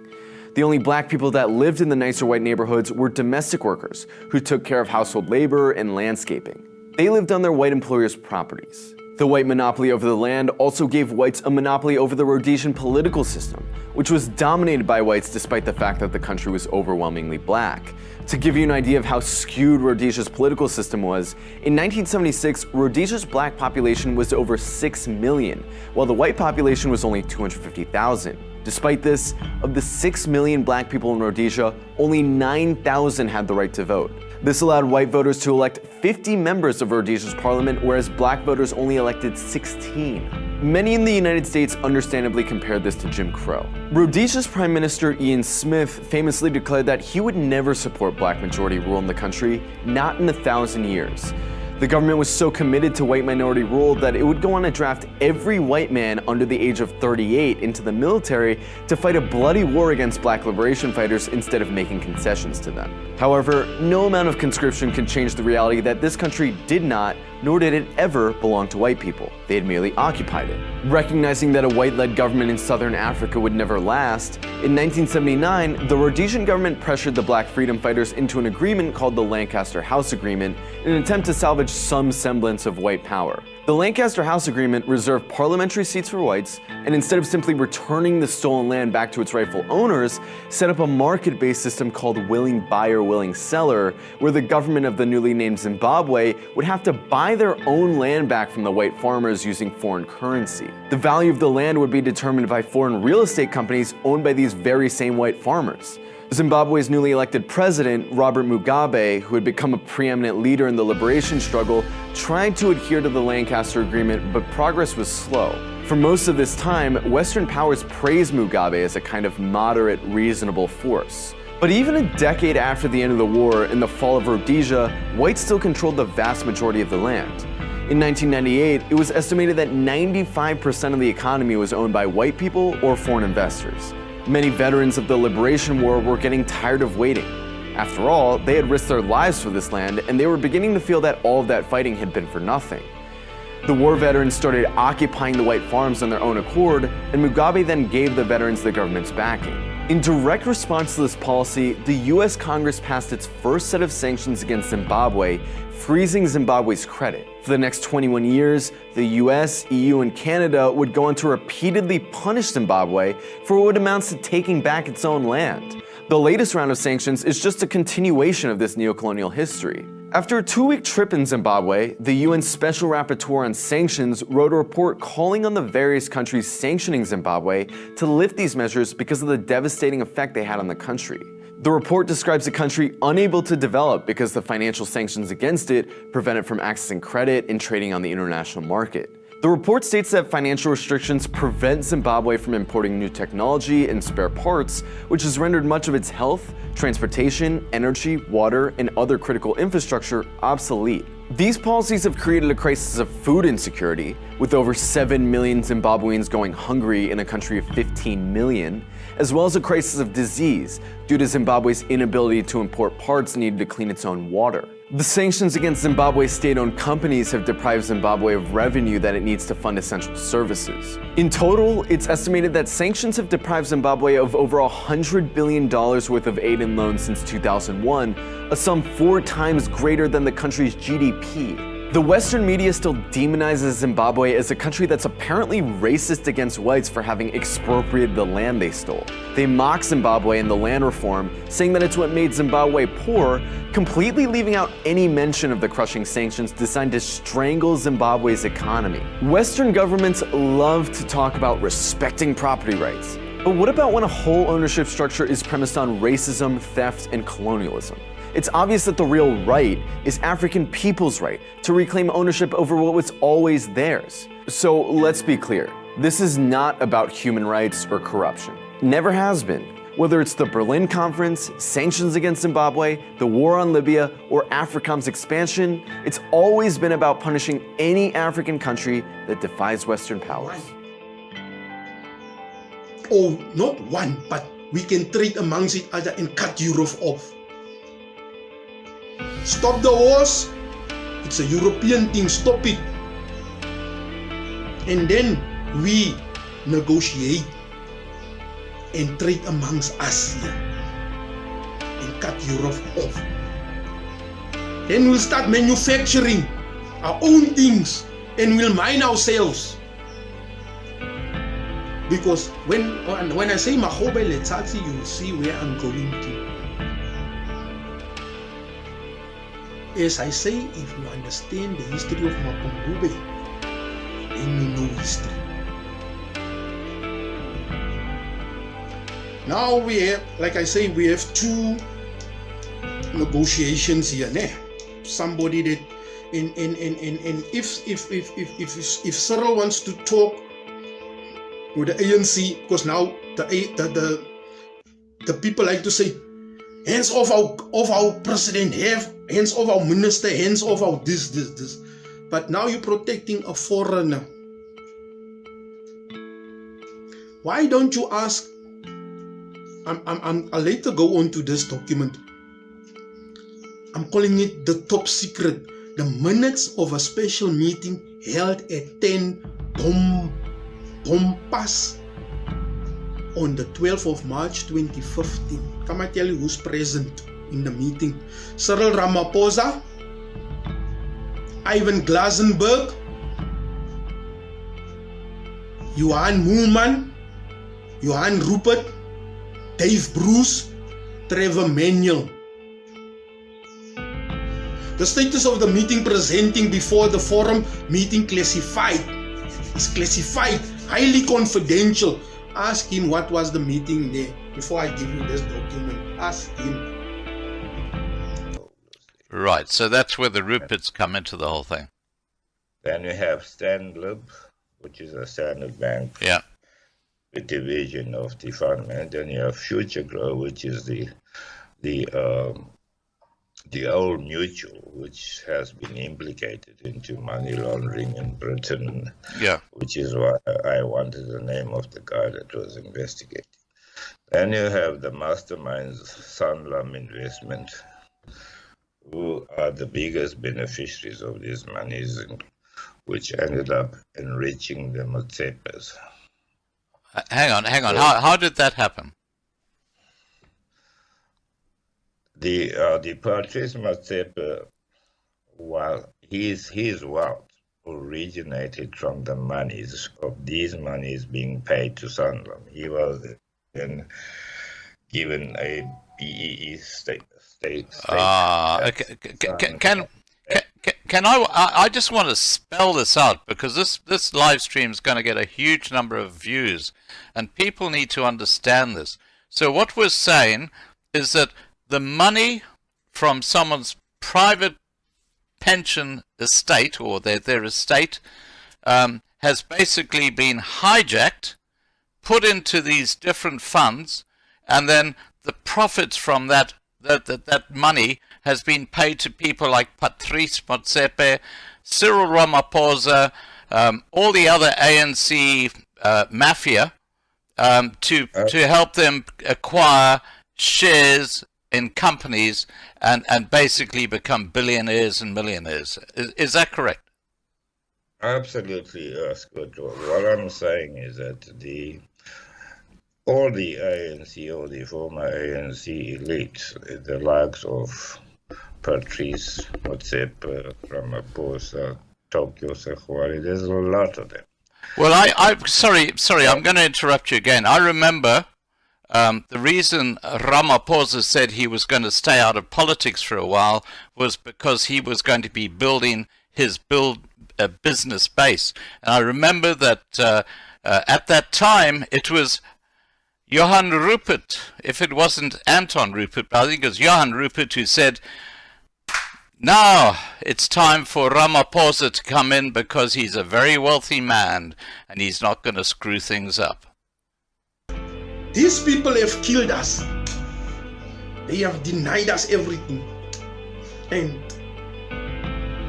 The only black people that lived in the nicer white neighborhoods were domestic workers, who took care of household labor and landscaping. They lived on their white employers' properties. The white monopoly over the land also gave whites a monopoly over the Rhodesian political system, which was dominated by whites despite the fact that the country was overwhelmingly black. To give you an idea of how skewed Rhodesia's political system was, in 1976, Rhodesia's black population was over 6 million, while the white population was only 250,000. Despite this, of the 6 million black people in Rhodesia, only 9,000 had the right to vote. This allowed white voters to elect 50 members of Rhodesia's parliament, whereas black voters only elected 16. Many in the United States understandably compared this to Jim Crow. Rhodesia's Prime Minister Ian Smith famously declared that he would never support black majority rule in the country, not in 1,000 years. The government was so committed to white minority rule that it would go on to draft every white man under the age of 38 into the military to fight a bloody war against black liberation fighters instead of making concessions to them. However, no amount of conscription can change the reality that this country did not, nor did it ever, belong to white people. They had merely occupied it. Recognizing that a white-led government in southern Africa would never last, in 1979, the Rhodesian government pressured the black freedom fighters into an agreement called the Lancaster House Agreement in an attempt to salvage some semblance of white power. The Lancaster House Agreement reserved parliamentary seats for whites, and instead of simply returning the stolen land back to its rightful owners, set up a market-based system called willing buyer, willing seller, where the government of the newly named Zimbabwe would have to buy their own land back from the white farmers using foreign currency. The value of the land would be determined by foreign real estate companies owned by these very same white farmers. Zimbabwe's newly elected president, Robert Mugabe, who had become a preeminent leader in the liberation struggle, tried to adhere to the Lancaster Agreement, but progress was slow. For most of this time, Western powers praised Mugabe as a kind of moderate, reasonable force. But even a decade after the end of the war, in the fall of Rhodesia, whites still controlled the vast majority of the land. In 1998, it was estimated that 95% of the economy was owned by white people or foreign investors. Many veterans of the Liberation War were getting tired of waiting. After all, they had risked their lives for this land, and they were beginning to feel that all of that fighting had been for nothing. The war veterans started occupying the white farms on their own accord, and Mugabe then gave the veterans the government's backing. In direct response to this policy, the US Congress passed its first set of sanctions against Zimbabwe, freezing Zimbabwe's credit. For the next 21 years, the US, EU, and Canada would go on to repeatedly punish Zimbabwe for what amounts to taking back its own land. The latest round of sanctions is just a continuation of this neocolonial history. After a 2-week trip in Zimbabwe, the UN Special Rapporteur on Sanctions wrote a report calling on the various countries sanctioning Zimbabwe to lift these measures because of the devastating effect they had on the country. The report describes a country unable to develop because the financial sanctions against it prevent it from accessing credit and trading on the international market. The report states that financial restrictions prevent Zimbabwe from importing new technology and spare parts, which has rendered much of its health, transportation, energy, water, and other critical infrastructure obsolete. These policies have created a crisis of food insecurity, with over 7 million Zimbabweans going hungry in a country of 15 million, as well as a crisis of disease due to Zimbabwe's inability to import parts needed to clean its own water. The sanctions against Zimbabwe's state-owned companies have deprived Zimbabwe of revenue that it needs to fund essential services. In total, it's estimated that sanctions have deprived Zimbabwe of over $100 billion worth of aid and loans since 2001, a sum 4 times greater than the country's GDP. The Western media still demonizes Zimbabwe as a country that's apparently racist against whites for having expropriated the land they stole. They mock Zimbabwe and the land reform, saying that it's what made Zimbabwe poor, completely leaving out any mention of the crushing sanctions designed to strangle Zimbabwe's economy. Western governments love to talk about respecting property rights. But what about when a whole ownership structure is premised on racism, theft, and colonialism? It's obvious that the real right is African people's right to reclaim ownership over what was always theirs. So let's be clear, this is not about human rights or corruption. Never has been. Whether it's the Berlin Conference, sanctions against Zimbabwe, the war on Libya, or AFRICOM's expansion, it's always been about punishing any African country that defies Western powers. Oh, not one, but we can trade amongst each other and cut Europe off. Stop the wars. It's a European thing. Stop it. And then we negotiate and trade amongst us here and cut Europe off. Then we'll start manufacturing our own things and we'll mine ourselves. Because when I say Magobe Letsatsi, you will see where I'm going to. As I say, if you understand the history of Magobe, then you know history. Now we have, like I say, we have two negotiations here. Ne? Somebody that, and if Cyril wants to talk with the ANC, because now the people like to say, hands off our president, hands off our minister, hands off our this. But now you're protecting a foreigner. Why don't you ask? I'll later go on to this document. I'm calling it the top secret. The minutes of a special meeting held at 10 Bompas on the 12th of March 2015. Come I tell you who's present in the meeting? Cyril Ramaphosa, Ivan Glasenberg, Johan Moelman, Johan Rupert, Dave Bruce, Trevor Manuel. The status of the meeting presenting before the forum meeting classified. It's classified, highly confidential. Ask him what was the meeting there before I give you this document. Ask him. Right, so that's where the Ruperts come into the whole thing. Then you have Standlib, which is a Standard Bank division of the fund, and then you have Future Grow, which is the old mutual, which has been implicated into money laundering in Britain. Yeah, which is why I wanted the name of the guy that was investigating. Then you have the masterminds, Sanlam Investment, who are the biggest beneficiaries of these monies, which ended up enriching the Motsepes. Hang on. How did that happen? The Patrice Motsepe, while his wealth originated from the monies of these monies being paid to Sanlam. He was then given a BEE state. Okay. Can I just want to spell this out, because this live stream is going to get a huge number of views, and people need to understand this. So what we're saying is that the money from someone's private pension estate, or their estate, has basically been hijacked, put into these different funds, and then the profits from that money has been paid to people like Patrice Motsepe, Cyril Ramaphosa, all the other ANC mafia, to help them acquire shares in companies and basically become billionaires and millionaires. Is that correct? Absolutely, Scott. What I'm saying is that all the ANC, or the former ANC elites, the likes of Patrice Motsepe, Ramaphosa, Tokyo Sekhwari, there's a lot of them. Well, sorry, I'm going to interrupt you again. I remember the reason Ramaphosa said he was going to stay out of politics for a while was because he was going to be building his business base. And I remember that at that time it was Johan Rupert, if it wasn't Anton Rupert, but I think it was Johan Rupert who said, now it's time for Ramaphosa to come in because he's a very wealthy man and he's not going to screw things up. These people have killed us. They have denied us everything. And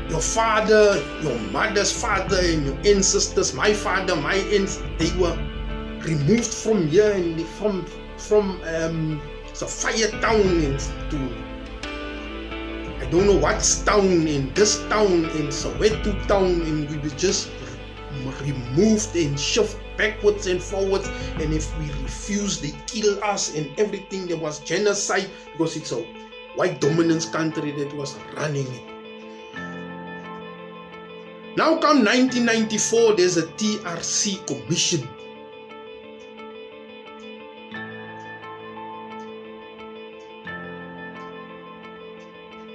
your father, your mother's father, and your ancestors, my father, my ancestors, they were removed from here and from Sapphire Town to I don't know what's town, in this town, in Soweto town, and we were just removed and shoved backwards and forwards, and if we refuse they kill us and everything. There was genocide because it's a white dominance country that was running it. Now come 1994, there's a TRC commission.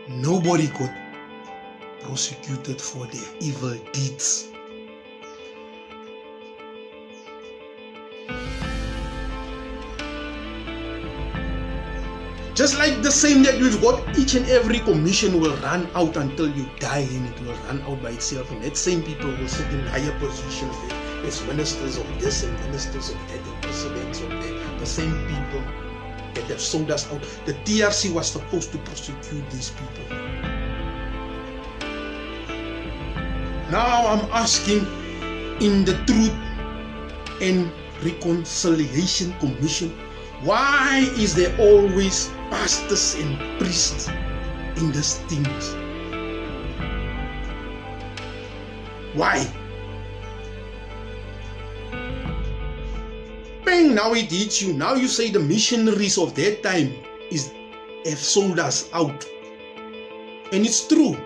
Nobody got prosecuted for their evil deeds. Just like the same that we've got, each and every commission will run out until you die, and it will run out by itself. And that same people will sit in higher positions there as ministers of this and ministers of that and presidents of that. The same people that have sold us out. The TRC was supposed to prosecute these people. Now I'm asking, in the Truth and Reconciliation Commission, why is there always pastors and priests in these things? Why? Bang, now it hits you. Now you say the missionaries of that time have sold us out. And it's true.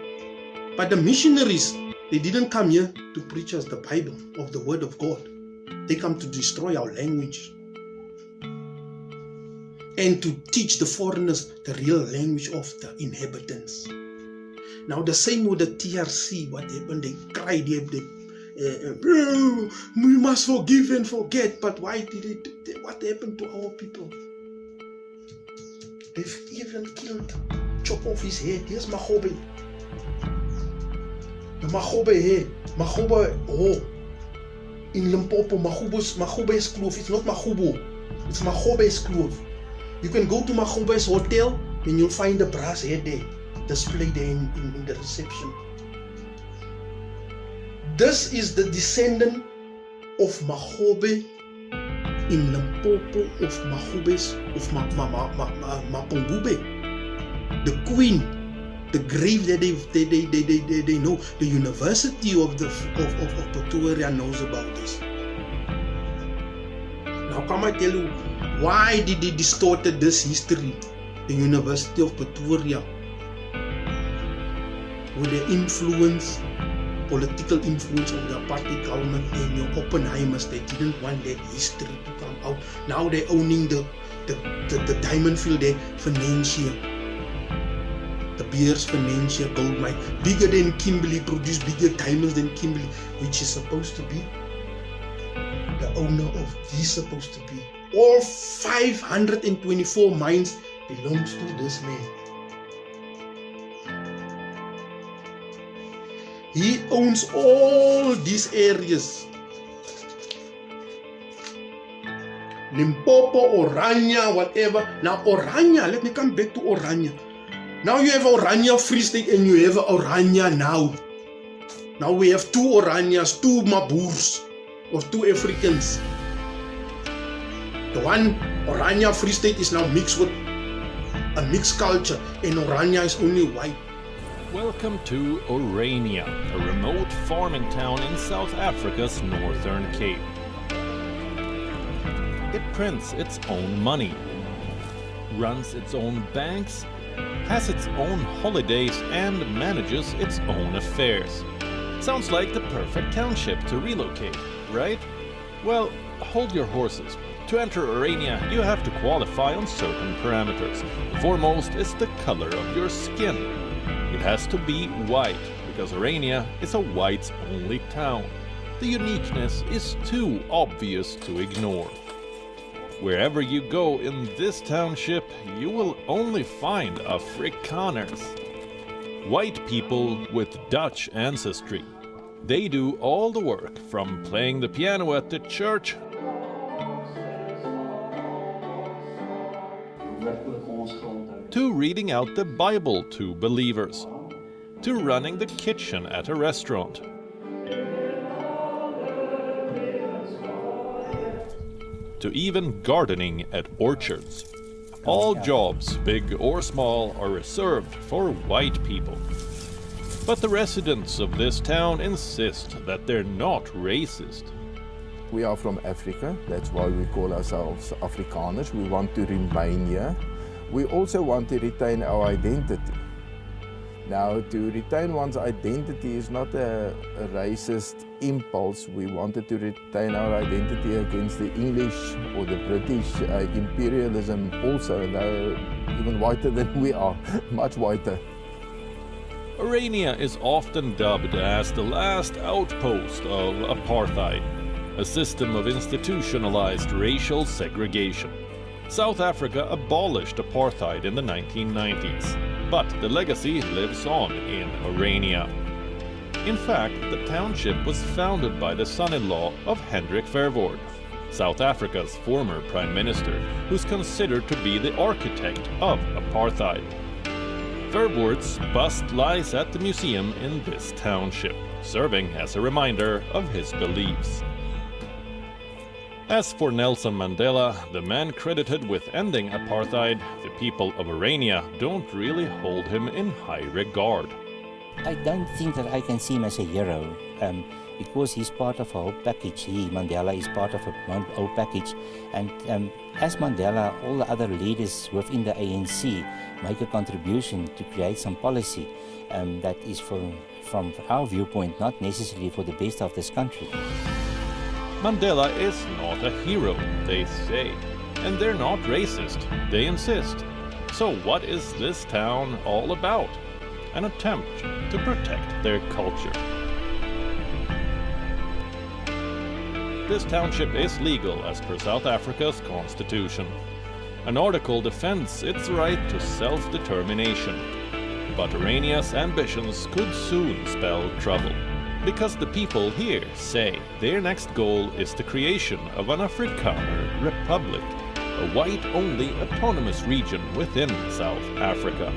But the missionaries, they didn't come here to preach us the Bible of the Word of God. They come to destroy our language and to teach the foreigners the real language of the inhabitants. Now the same with the TRC, what happened? They cried, we must forgive and forget. But why did it? What happened to our people? They've even killed, chop off his head. Here's Magobe. The Magobe here, Magobe, in Limpopo, Magobe's Kloof. It's not Magobo, it's Magobe's Kloof. You can go to Magobe's hotel and you'll find the brass head there, displayed there in the reception. This is the descendant of Magobe in Limpopo, of Magobe's, of Mapungube, the queen. The grave that they know, the University of Pretoria knows about this. Now come I tell you, why did they distorted this history? The University of Pretoria, with the influence, political influence of the apartheid government and your Oppenheimers, they didn't want that history to come out. Now they're owning the diamond field there, financial. The Beers Financial Gold Mine, bigger than Kimberley, produce bigger diamonds than Kimberley, which is supposed to be the owner of this, supposed to be. All 524 mines belongs to this man. He owns all these areas. Limpopo, Oranje, whatever. Now Oranje, let me come back to Oranje. Now you have Oranje Free State and you have Oranje now. Now we have two Oranjas, two Maboers, or two Africans. The one Oranje Free State is now mixed with a mixed culture, and Oranje is only white. Welcome to Oranje, a remote farming town in South Africa's Northern Cape. It prints its own money, runs its own banks, has its own holidays, and manages its own affairs. Sounds like the perfect township to relocate, right? Well, hold your horses. To enter Oranje, you have to qualify on certain parameters. The foremost is the color of your skin. It has to be white, because Oranje is a whites-only town. The uniqueness is too obvious to ignore. Wherever you go in this township, you will only find Afrikaners. White people with Dutch ancestry. They do all the work, from playing the piano at the church to reading out the Bible to believers, to running the kitchen at a restaurant, to even gardening at orchards. All jobs, big or small, are reserved for white people. But the residents of this town insist that they're not racist. We are from Africa, that's why we call ourselves Afrikaners. We want to remain here. We also want to retain our identity. Now, to retain one's identity is not a racist impulse. We wanted to retain our identity against the English or the British imperialism also. They're even whiter than we are, much whiter. Oranje is often dubbed as the last outpost of apartheid, a system of institutionalized racial segregation. South Africa abolished apartheid in the 1990s, but the legacy lives on in Orania. In fact, the township was founded by the son-in-law of Hendrik Verwoerd, South Africa's former prime minister, who's considered to be the architect of apartheid. Verwoerd's bust lies at the museum in this township, serving as a reminder of his beliefs. As for Nelson Mandela, the man credited with ending apartheid, the people of Orania don't really hold him in high regard. I don't think that I can see him as a hero because he's part of a whole package. Mandela is part of a whole package, and as Mandela, all the other leaders within the ANC make a contribution to create some policy that is from our viewpoint not necessarily for the best of this country. Mandela is not a hero, they say, and they're not racist, they insist. So what is this town all about? An attempt to protect their culture. This township is legal as per South Africa's constitution. An article defends its right to self-determination. But Orania's ambitions could soon spell trouble, because the people here say their next goal is the creation of an Afrikaner republic, a white-only autonomous region within South Africa.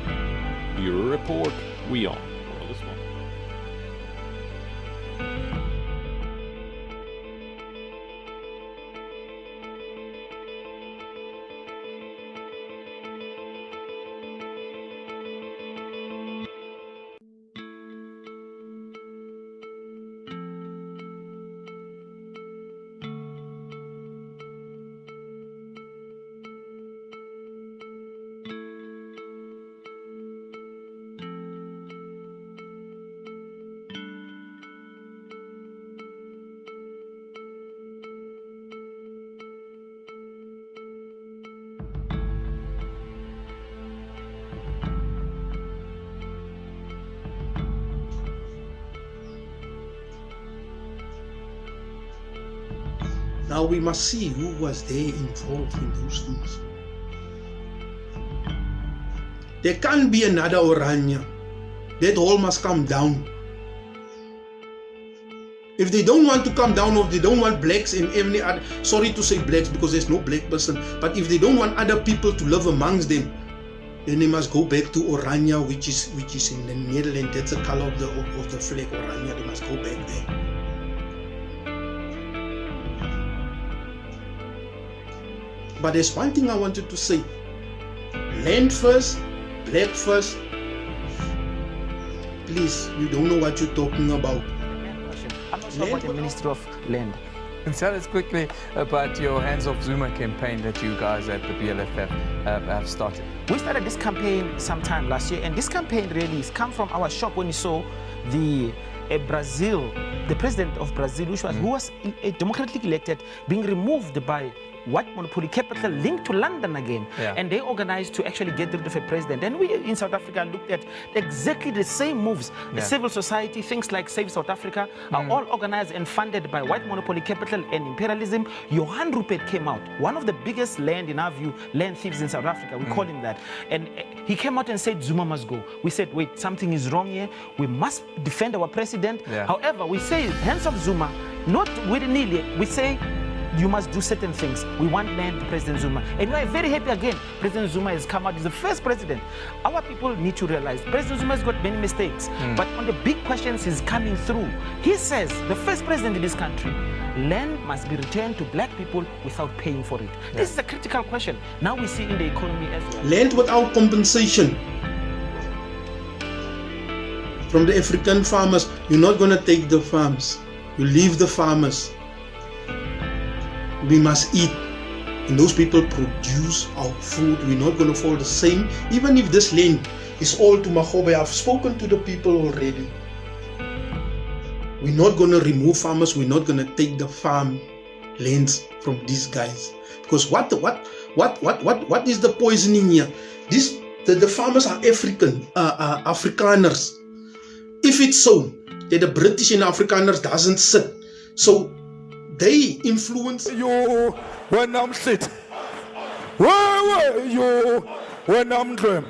Bureau Report, we on. Follow this one. Now we must see who was there involved in those things. There can't be another Orania. That all must come down. If they don't want to come down, or they don't want blacks in any other, sorry to say blacks because there's no black person, but if they don't want other people to live amongst them, then they must go back to Orania, which is in the Netherlands. That's the color of the flag, Orania. They must go back there. But there's one thing I wanted to say. Land first, black first. Please, you don't know what you're talking about. I'm not sure about the Ministry of Land. And tell us quickly about your Hands Off Zuma campaign that you guys at the BLFF have started. We started this campaign sometime last year, and this campaign really has come from our shock when we saw the president of Brazil, who was democratically elected, being removed by white monopoly capital linked to London again. Yeah. And they organized to actually get rid of a president. And we in South Africa looked at exactly the same moves. The civil society, things like Save South Africa, are all organized and funded by white monopoly capital and imperialism. Johan Rupert came out, one of the biggest land, in our view, land thieves in South Africa. We call him that. And he came out and said, Zuma must go. We said, wait, something is wrong here. We must defend our president. Yeah. However, we say, hands off Zuma, not willy-nilly. We say, you must do certain things. We want land to President Zuma. And we are very happy again. President Zuma has come out. He's the first president. Our people need to realize President Zuma has got many mistakes. But on the big questions, he's coming through. He says, the first president in this country, land must be returned to black people without paying for it. This is a critical question. Now we see in the economy as well. Land without compensation from the African farmers. You're not going to take the farms. You leave the farmers. We must eat, and those people produce our food. We're not going to fall the same, even if this land is all to Magobe. I've spoken to the people already. We're not going to remove farmers. We're not going to take the farm lands from these guys, because what is the poisoning here? The farmers are Afrikaners. If it's so that the British and Afrikaners doesn't sit, so they influence. Yo, when I'm sit, Where were you when I'm dream?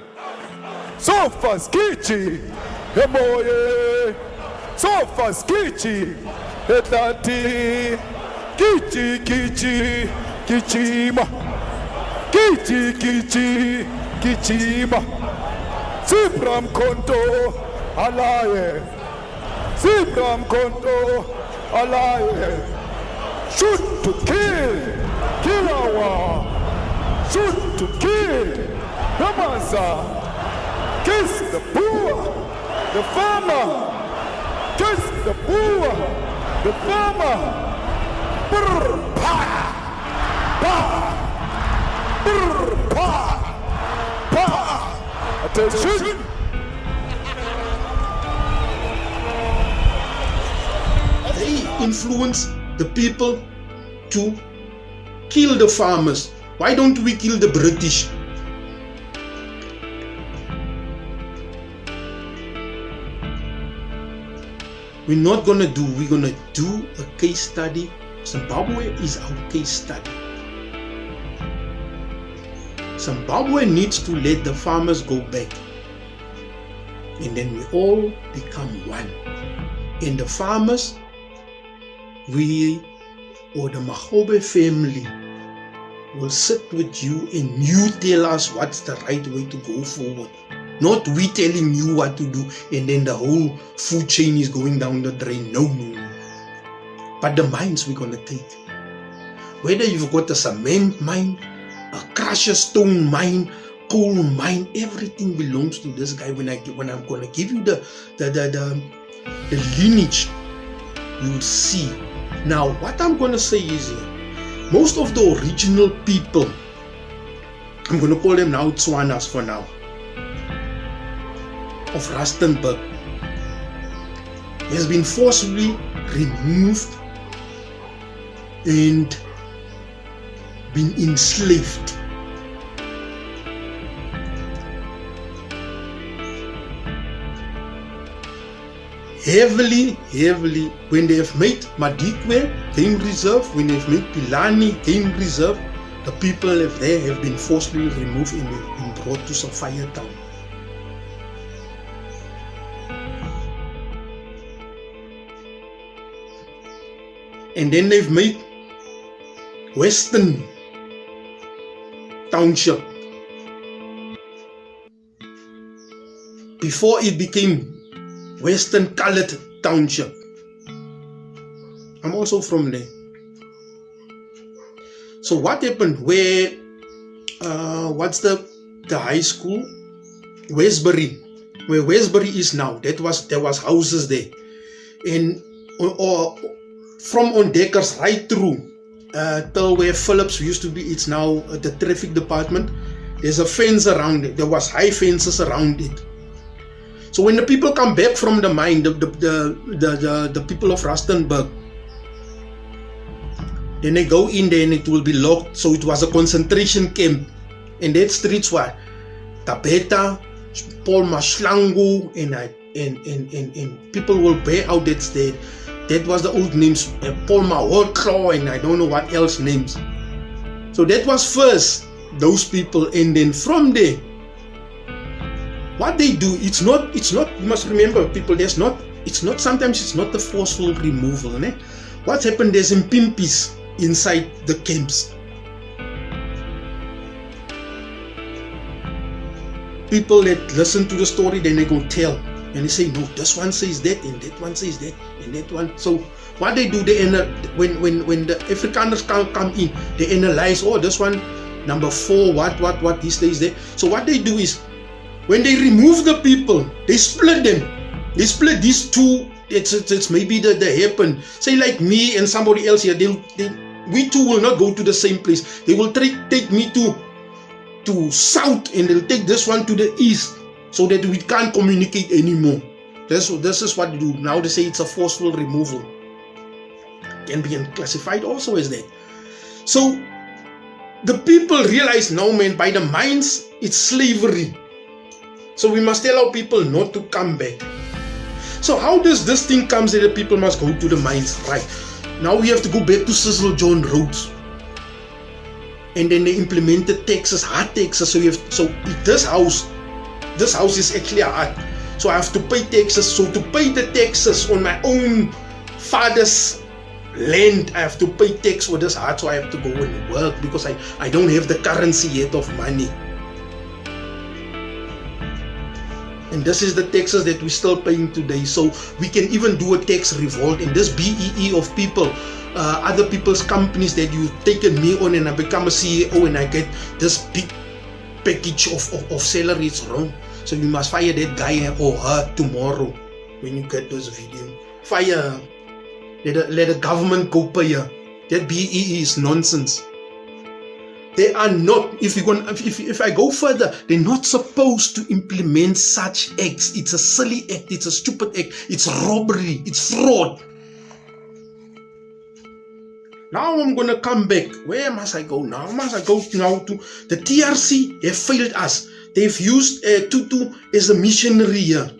So fast, Kichi, hey boy, so fast, Kichi, hey daddy, Kichi, Kichi, Kichima, Kichi, Kichi, Kichima, Sibram Konto, Alaye, Sibram Konto, Alaye, shoot to kill, Kilawa, shoot to kill, Namaza. Kiss the poor, the farmer. Kiss the poor, the farmer. Brr, pa, pa, brr, pa, pa. Attention. They influence the people to kill the farmers. Why don't we kill the British? We're gonna do a case study. Zimbabwe is our case study. Zimbabwe needs to let the farmers go back. And then we all become one. And the farmers, or the Magobe family, will sit with you and you tell us what's the right way to go forward. Not we telling you what to do and then the whole food chain is going down the drain. No. But the mines we're going to take. Whether you've got a cement mine, a crusher stone mine, coal mine, everything belongs to this guy. When I'm going to give you the lineage, you'll see. Now, what I'm going to say is here, most of the original people, I'm going to call them now Tswanas for now, of Rustenburg, has been forcibly removed and been enslaved. Heavily, when they have made Madikwe game reserve, when they have made Pilani game reserve, the people there have been forcibly removed and brought to Sapphire Town. And then they've made Western Township. Before it became Western Colored Township. I'm also from there. So what happened where, what's the high school? Westbury. Where Westbury is now, there was houses there. And from Ondekkers right through till where Phillips used to be, it's now the traffic department. There's a fence around it. There was high fences around it. So when the people come back from the mine, the people of Rustenburg, then they go in there and it will be locked. So it was a concentration camp. And that streets were Tabeta, Paul Mashlangu, and people will bear out that state. That was the old names, Paul Mahotlo, and I don't know what else names. So that was first, those people, and then from there, what they do, it's not, you must remember people, sometimes it's not the forceful removal. Ne? What's happened, there's some pimpis inside the camps. People that listen to the story, then they go tell. And they say, no, this one says that, and that one says that, and that one. So what they do, when the Afrikaners come in, they analyze, oh, this one, number 4, what, this stays there. So what they do is, when they remove the people, they split them. They split these two. It's maybe the happen. Say like me and somebody else here, we two will not go to the same place. They will take me to south, and they'll take this one to the east, so that we can't communicate anymore. This is what they do. Now they say it's a forceful removal. Can be classified also as that. So the people realize now, man, by the mines, it's slavery. So we must tell our people not to come back. So how does this thing come that the people must go to the mines? Right. Now we have to go back to Cecil John Rhodes. and then they implemented taxes, hard taxes. So this house is actually a hut. So I have to pay taxes. So to pay the taxes on my own father's land, I have to pay tax for this hut. So I have to go and work because I don't have the currency yet of money. And this is the taxes that we're still paying today. So we can even do a tax revolt. And this BEE of people, other people's companies that you've taken me on, and I become a CEO and I get this big package of salary, it's wrong. So you must fire that guy or her tomorrow when you get this video. Fire her. Let the government go pay her. That BEE is nonsense. They are not, if I go further, they're not supposed to implement such acts. It's a silly act, it's a stupid act, it's robbery, it's fraud. Now I'm gonna come back. Where must I go now? Must I go now to the TRC? Have failed us. They've used Tutu as a missionary here.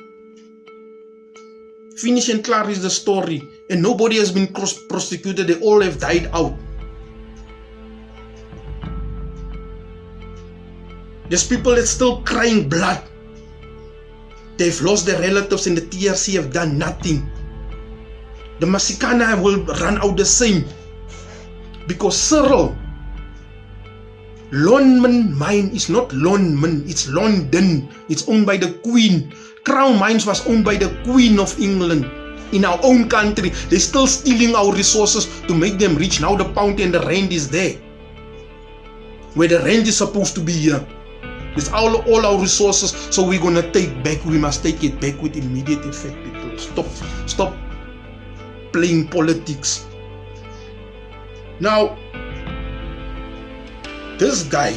Finish and clear is the story. And nobody has been prosecuted. They all have died out. There's people that's still crying blood. They've lost their relatives and the TRC have done nothing. The Masikana will run out the same. Because Cyril, Lonmin mine is not Lonmin, it's London. It's owned by the Queen. Crown Mines was owned by the Queen of England. In our own country, they're still stealing our resources to make them rich. Now the pound and the rand is there. Where the rand is supposed to be here. It's all our resources, so we're gonna take back. We must take it back with immediate effect, people. Stop playing politics. Now, this guy.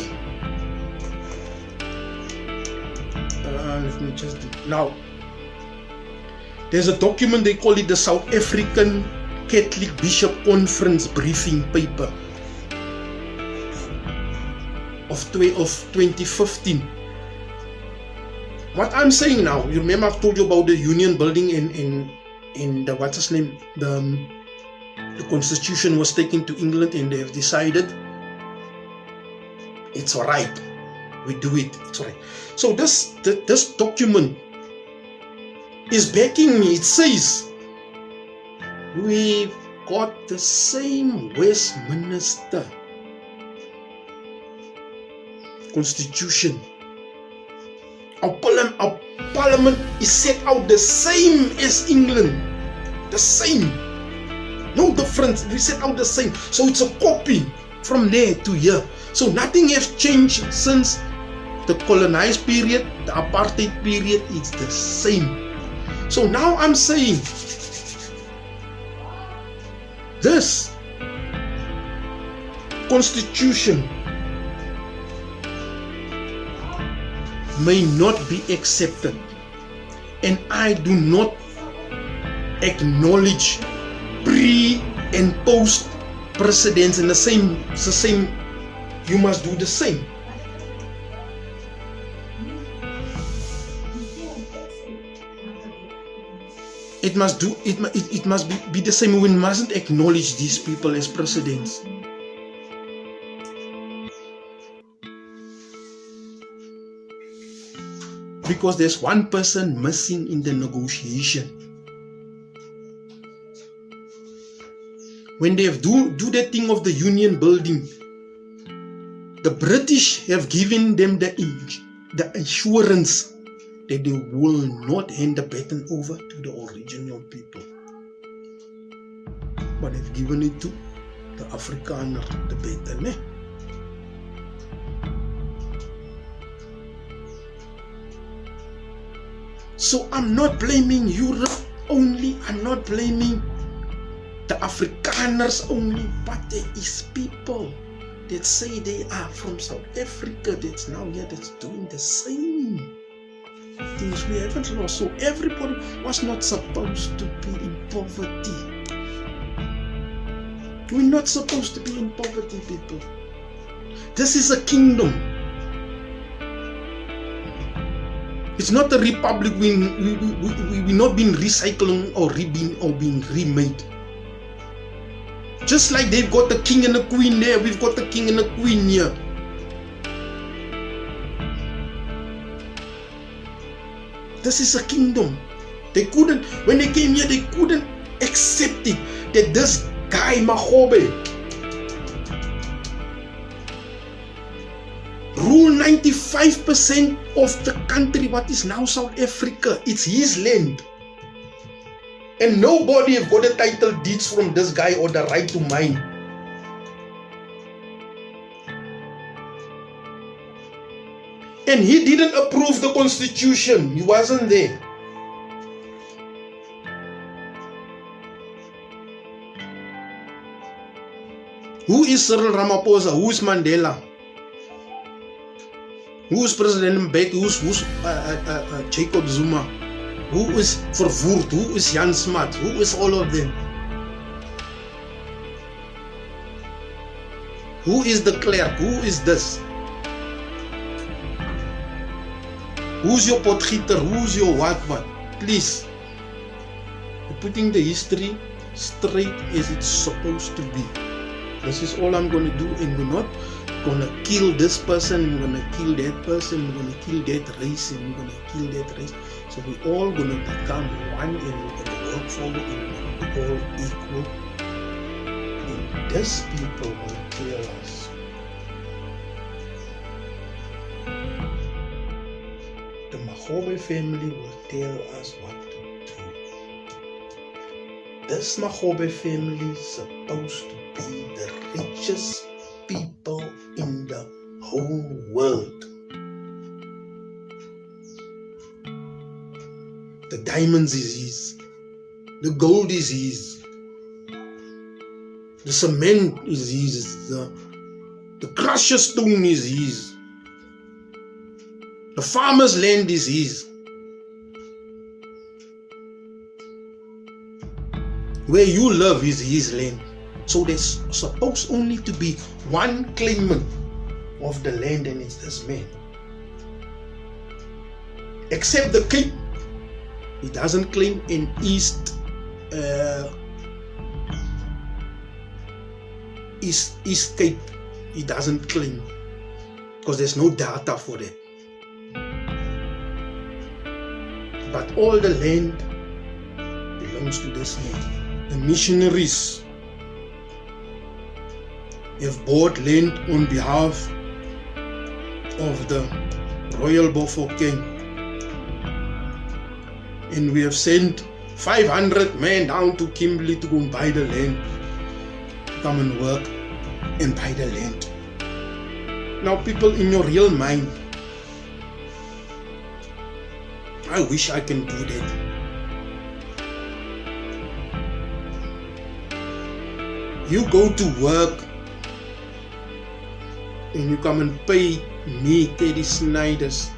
Let me just do. Now, there's a document, they call it the South African Catholic Bishop Conference briefing paper of 2015. What I'm saying now, you remember I've told you about the Union Building in the, what's his name, the Constitution was taken to England and they have decided it's alright, we do it, it's alright. So this document is backing me. It says we've got the same Westminster Constitution. Our parliament is set out the same as England. The same. No difference. We set out the same. So it's a copy from there to here. So nothing has changed since the colonized period, the apartheid period. It's the same. So now I'm saying this constitution may not be accepted, and I do not acknowledge pre and post precedents in the same. You must do the same. It must be the same. We mustn't acknowledge these people as precedents. Because there's one person missing in the negotiation. When they do that thing of the Union Building, the British have given them the assurance that they will not hand the baton over to the original people, but they've given it to the Afrikaner, the baton. So I'm not blaming Europe only, I'm not blaming the Afrikaners only, but there is people that say they are from South Africa that's now here, that's doing the same things. We haven't lost. So everybody was not supposed to be in poverty. We're not supposed to be in poverty, people. This is a kingdom. It's not a republic. We're not being recycling or being remade. Just like they've got the king and the queen there, we've got the king and the queen here. This is a kingdom. They couldn't, when they came here, they couldn't accept it that this guy Magobe rule 95% of the country, what is now South Africa. It's his land. And nobody have got the title deeds from this guy or the right to mine. And he didn't approve the constitution. He wasn't there. Who is Cyril Ramaphosa? Who is Mandela? Who is President Mbeki? Who's Jacob Zuma? Who is Verwoerd? Who is Jan Smuts? Who is all of them? Who is the clerk? Who is this? Who's your potgieter? Who's your what? Please. You're putting the history straight as it's supposed to be. This is all I'm going to do, and we're not going to kill this person, we're going to kill that person, we're going to kill that race, and we're going to kill that race. So we're all going to become one, and we're going to work forward, and we're all equal. And these people will tell us. The Magobe family will tell us what to do. This Magobe family is supposed to be the richest people in the whole world. The diamonds is his. The gold is his. The cement is his. The crusher stone is his. The farmer's land is his. Where you live is his land. So there's supposed only to be one claimant of the land, and it's this man. Except the king. He doesn't claim in East Cape. He doesn't claim because there's no data for that. But all the land belongs to this man. The missionaries have bought land on behalf of the Royal Bafokeng, and we have sent 500 men down to Kimberley to go and buy the land, come and work and buy the land. Now people, in your real mind, I wish I can do that. You go to work and you come and pay me 30 Snyders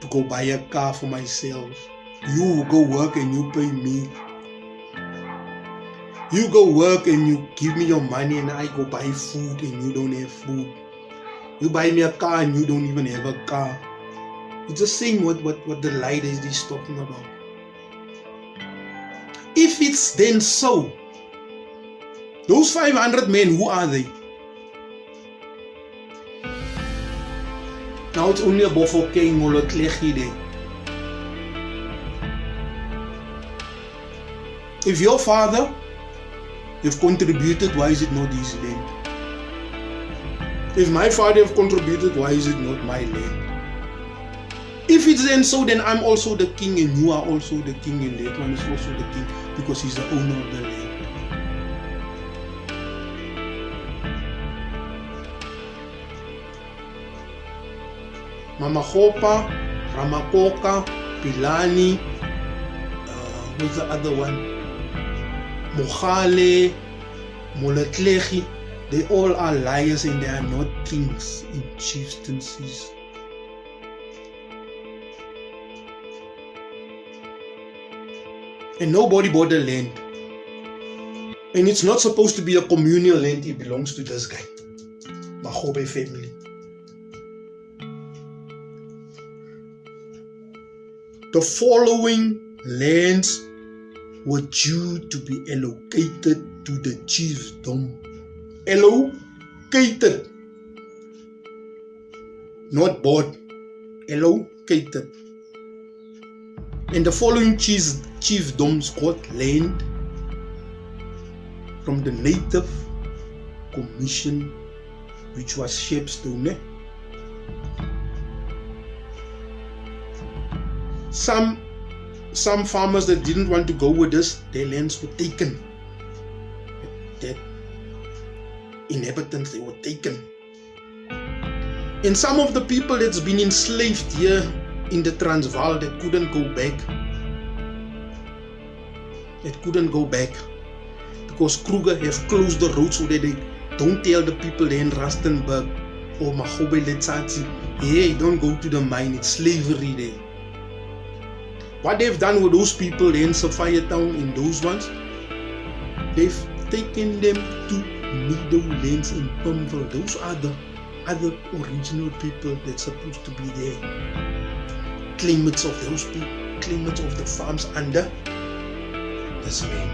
to go buy a car for myself. You go work and you pay me. You go work and you give me your money and I go buy food and you don't have food. You buy me a car and you don't even have a car. It's the same what the lie is talking about. If it's then so, those 500 men, who are they? Now it's only a Bafokeng or a Tlegi there. If your father have contributed, why is it not his land? If my father have contributed, why is it not my land? If it's then so, then I'm also the king and you are also the king and that one is also the king because he's the owner of the land. Mama Hopa, Ramapoka, Pilani, who's the other one? Mohale, Moletlegi, they all are liars and they are not kings in chieftaincies. And nobody bought the land. And it's not supposed to be a communal land, it belongs to this guy, Magobe family. The following lands were due to be allocated to the chiefdom. Allocated. Not bought. Allocated. And the following chiefdoms got land from the Native Commission, which was Shepstone. Some farmers that didn't want to go with us, their lands were taken. Their inhabitants, they were taken. And some of the people that's been enslaved here in the Transvaal that couldn't go back. Because Kruger have closed the road so that they don't tell the people there in Rustenburg or Magobe, hey, don't go to the mine, it's slavery there. What they've done with those people there in Sapphire Town, in those ones, they've taken them to Meadowlands in Pumville. Those are the other original people that's supposed to be there. Claimants of those people, claimants of the farms under this man.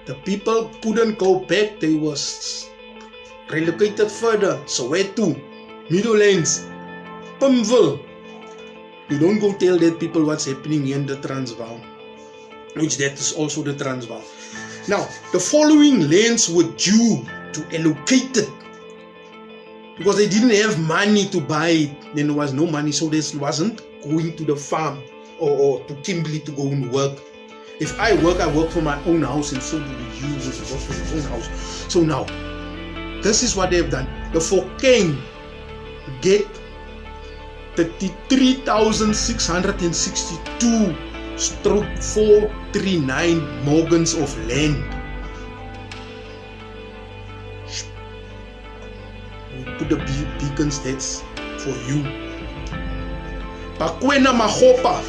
The people couldn't go back, they was relocated further. Soweto, Meadowlands, Pumville. You don't go tell that people what's happening here in the Transvaal, which that is also the Transvaal. Now, the following lands were due to allocate it because they didn't have money to buy it. Then there was no money, so this wasn't going to the farm or to Kimberley to go and work. If I work for my own house, and so do you work for your own house. So now, this is what they've done. The Fokeng get 33,662 stroke 439 morgens of land. We put the beacons, that's for you. Bakwena Magopa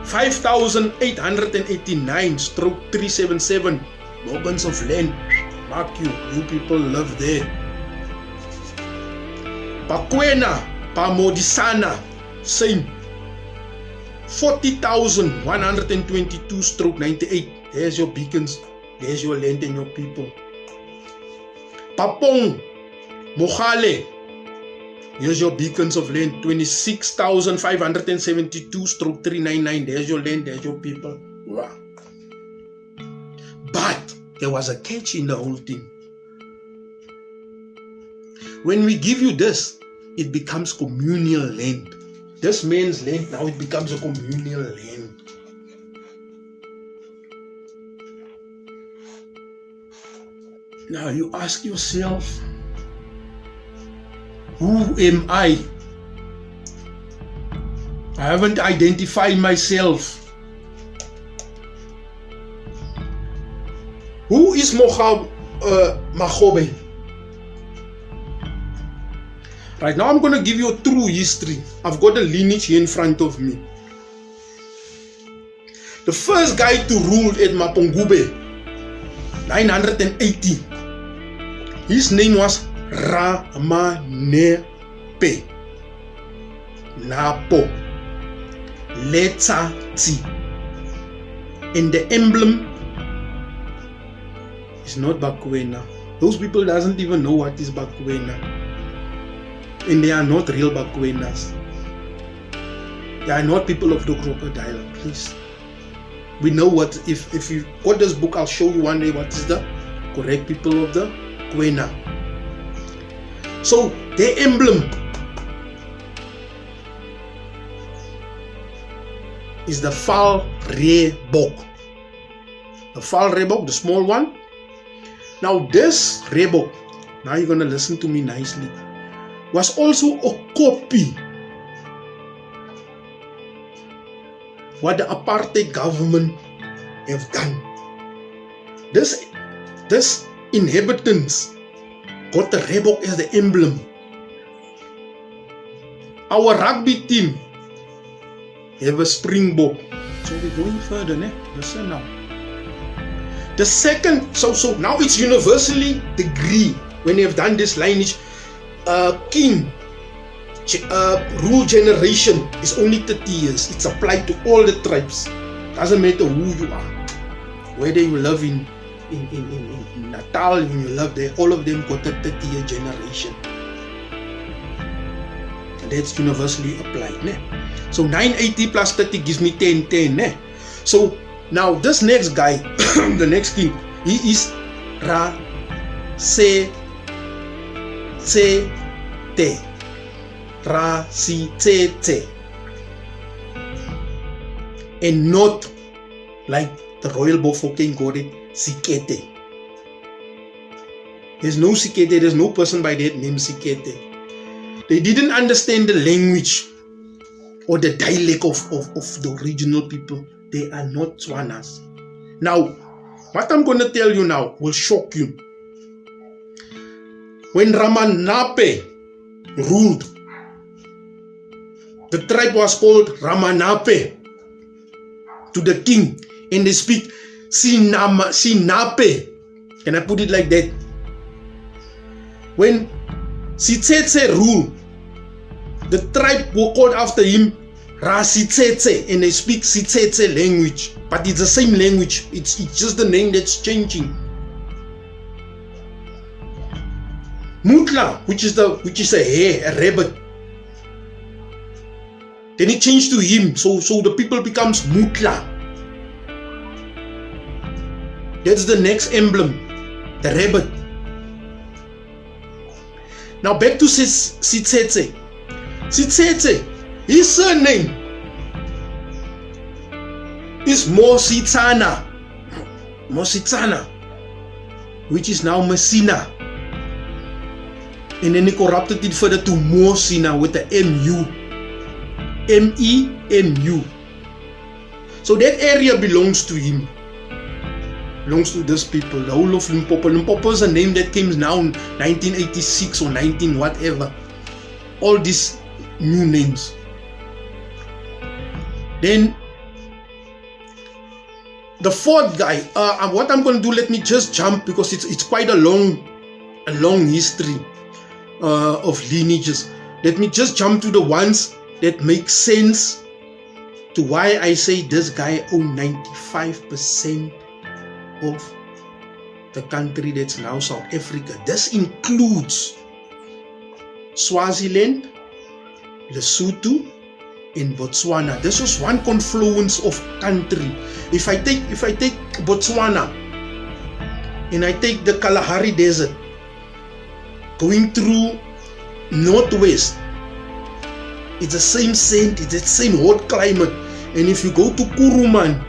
5,889 stroke 377 morgens of land. Mark you people live there. Bakwena Pamodisana, same 40,122 stroke 98. There's your beacons, there's your land and your people. Papong Mogale, here's your beacons of land, 26,572 stroke 399. There's your land, there's your people. Wow. But there was a catch in the whole thing. When we give you this, it becomes communal land. This man's land, now it becomes a communal land. Now you ask yourself, who am I? I haven't identified myself. Who is Magobe? Right now I'm going to give you a true history. I've got a lineage here in front of me. The first guy to rule at Mapungube, 980. His name was Ramanepe Napo Letsatsi. And the emblem is not Bakwena. Those people doesn't even know what is Bakwena. And they are not real Bakwenas. They are not people of the crocodile, please. We know what, if you got this book, I'll show you one day what is the correct people of the Kwena. So their emblem is the Val Reebok. The Val Reebok, the small one. Now this Reebok, now you're going to listen to me nicely, was also a copy what the apartheid government have done. This inhabitants got the Reebok as the emblem. Our rugby team have a Springbok. So we're going further, ne? Listen now. The second, so now it's universally agreed when they have done this lineage. King rule generation is only 30 years. It's applied to all the tribes. Doesn't matter who you are, whether you live in Natal, when you live there, all of them got a 30-year generation. And that's universally applied. Ne? So 980 plus 30 gives me 1010. Ne? So now this next guy, the next king, he is Ra Se Te. Ra Si Te. And not like the royal Bafokeng got it, Sikete. There's no Sikete, there's no person by that name Sikete. They didn't understand the language or the dialect of the original people. They are not Tswanas. Now, what I'm going to tell you now will shock you. When Ramanape ruled, the tribe was called Ramanape to the king, and they speak Sinape. Can I put it like that? When Sitsetse ruled, the tribe were called after him Rasitsetse, and they speak Sitsetse language, but it's the same language. It's just the name that's changing. Mutla, which is a hare, a rabbit. Then it changed to him, so the people becomes Mutla. That's the next emblem, the rabbit. Now back to Sitsetse. Sitsetse, his surname is Mositsana, which is now Messina. And then he corrupted it further to Mosina with the M-U. M-E-M-U. So that area belongs to him. Belongs to these people. The whole of Limpopo. Limpopo is a name that came now in 1986 or 19 whatever. All these new names. Then the fourth guy, what I'm going to do, let me just jump because it's quite a long history of lineages. Let me just jump to the ones that make sense to why I say this guy owns 95% of the country that's now South Africa. This includes Swaziland, Lesotho, and Botswana. This was one confluence of country. If I take Botswana and I take the Kalahari Desert going through northwest, it's the same scent, it's the same hot climate. And if you go to Kuruman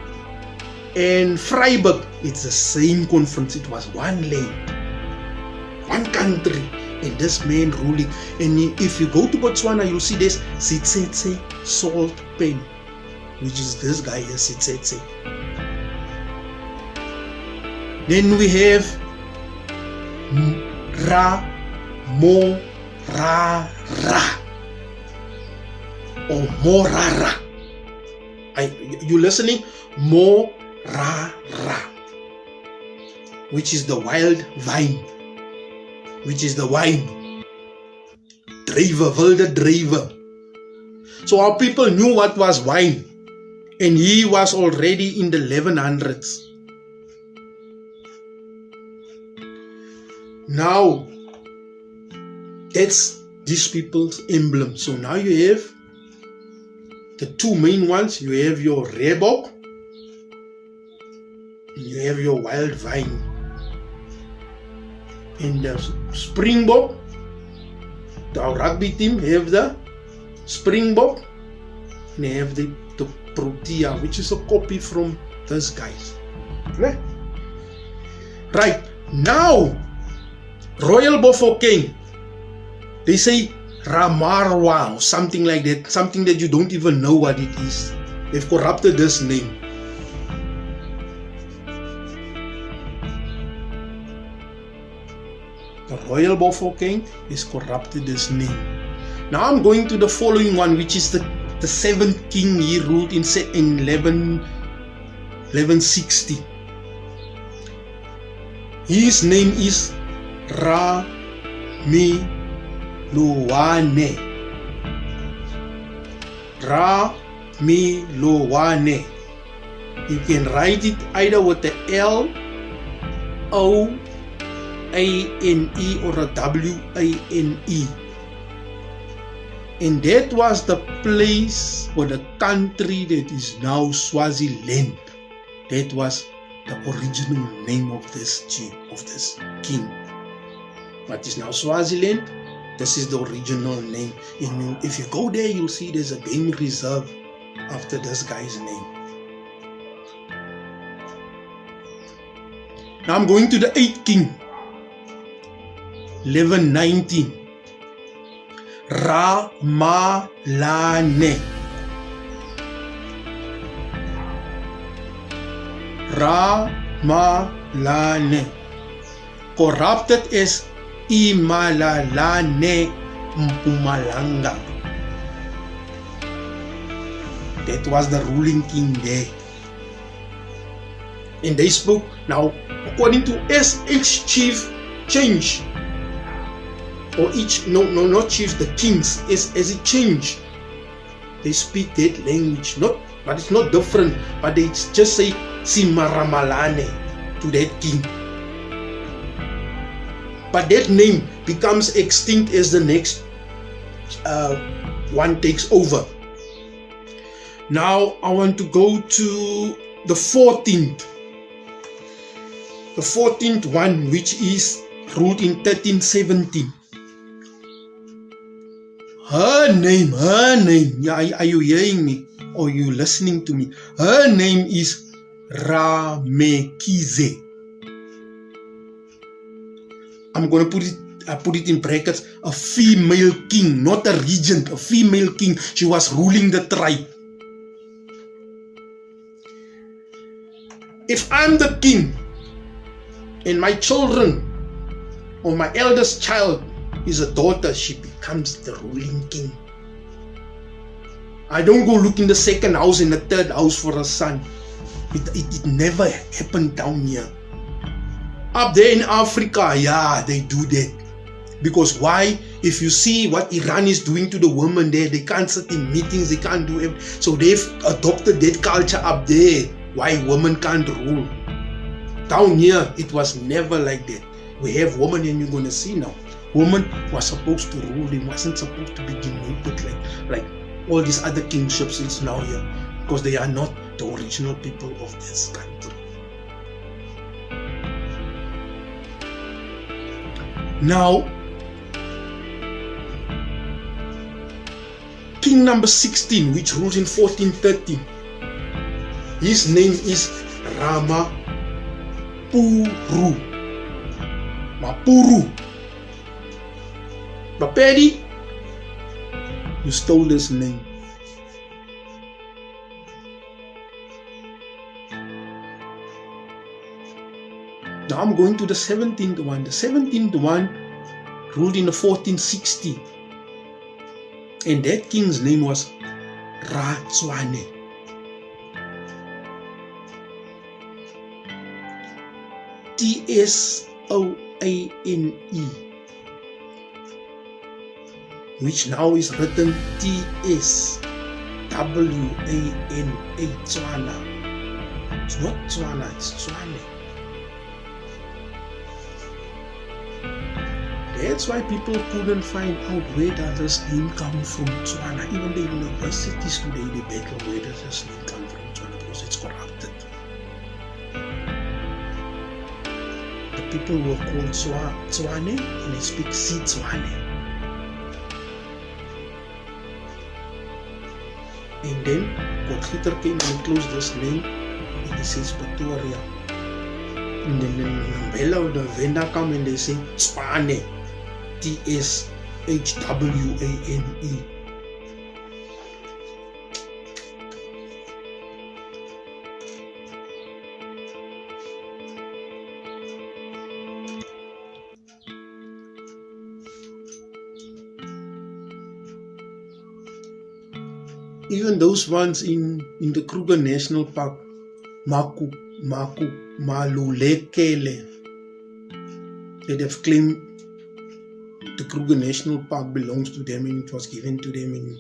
and Vryburg, it's the same conference. It was one land, one country, and this man ruling. And if you go to Botswana, you'll see this Sitsetse salt pen, which is this guy here, Sitsetse. Then we have Morara or Morara. You listening? Morara, which is the wild vine, which is the wine. Druiwe, wilde druiwe. So our people knew what was wine, and he was already in the 1100s. Now, that's these people's emblem. So now you have the two main ones. You have your Reebok, and you have your wild vine. In the Springbok, our rugby team have the Springbok, and they have the Protea, which is a copy from these guys. Right, now Royal Bafokeng, they say Ramarwa or something like that, something that you don't even know what it is. They've corrupted this name. The Royal Bafokeng is corrupted this name. Now I'm going to the following one, which is the seventh king. He ruled in 1160. His name is Ramiluwane. Ra Mi Lo Wane. You can write it either with the L-O-A-N-E or a W-A-N-E. And that was the place or the country that is now Swaziland. That was the original name of this chief, of this king. What is now Swaziland? This is the original name. And if you go there, you'll see there's a game reserve after this guy's name. Now I'm going to the 8th king. 1119. Ramalane. Ramalane. Corrupted as Imalalane Mpumalanga. That was the ruling king there. And they spoke, now according to each chief change, or each, not chief, the kings, as it changed, they speak that language, but it's not different, but they just say Simaramalane to that king. But that name becomes extinct as the next one takes over. Now I want to go to the 14th. The 14th one, which is ruled in 1317. Her name, yeah, are you hearing me? Or are you listening to me? Her name is Ramekize. I'm going to put it in brackets, a female king, not a regent, a female king. She was ruling the tribe. If I'm the king and my children or my eldest child is a daughter, she becomes the ruling king. I don't go look in the second house and the third house for a son. It never happened down here. Up there in Africa, yeah, they do that. Because why? If you see what Iran is doing to the women there, they can't sit in meetings, they can't do everything. So they've adopted that culture up there. Why women can't rule. Down here, it was never like that. We have women, and you're going to see now. Women were supposed to rule. They wasn't supposed to be denoted like all these other kingships it's now here. Because they are not the original people of this country. Now, king number 16, which rules in 1413, his name is Ramapuru. Mapuru. Bapedi, you stole this name. Now I'm going to the 17th one. The 17th one ruled in the 1460. And that king's name was Ratswane. T-S-O-A-N-E, which now is written T-S-W-A-N-A, Tswana. It's not Tswana, it's Tswane. That's why people couldn't find out where does this name come from, Tswana. Even the universities today, they battle where does this name come from, Tswana, because it's corrupted. The people were called Tswane, and they speak Tswane. And then Potgieter came and closed this name, and he says Pretoria. And then Mbela or the Venda come and they say Tswane. T-S-H-W-A-N-E. Even those ones in the Kruger National Park, Malulekele, that have claimed the Kruger National Park belongs to them and it was given to them in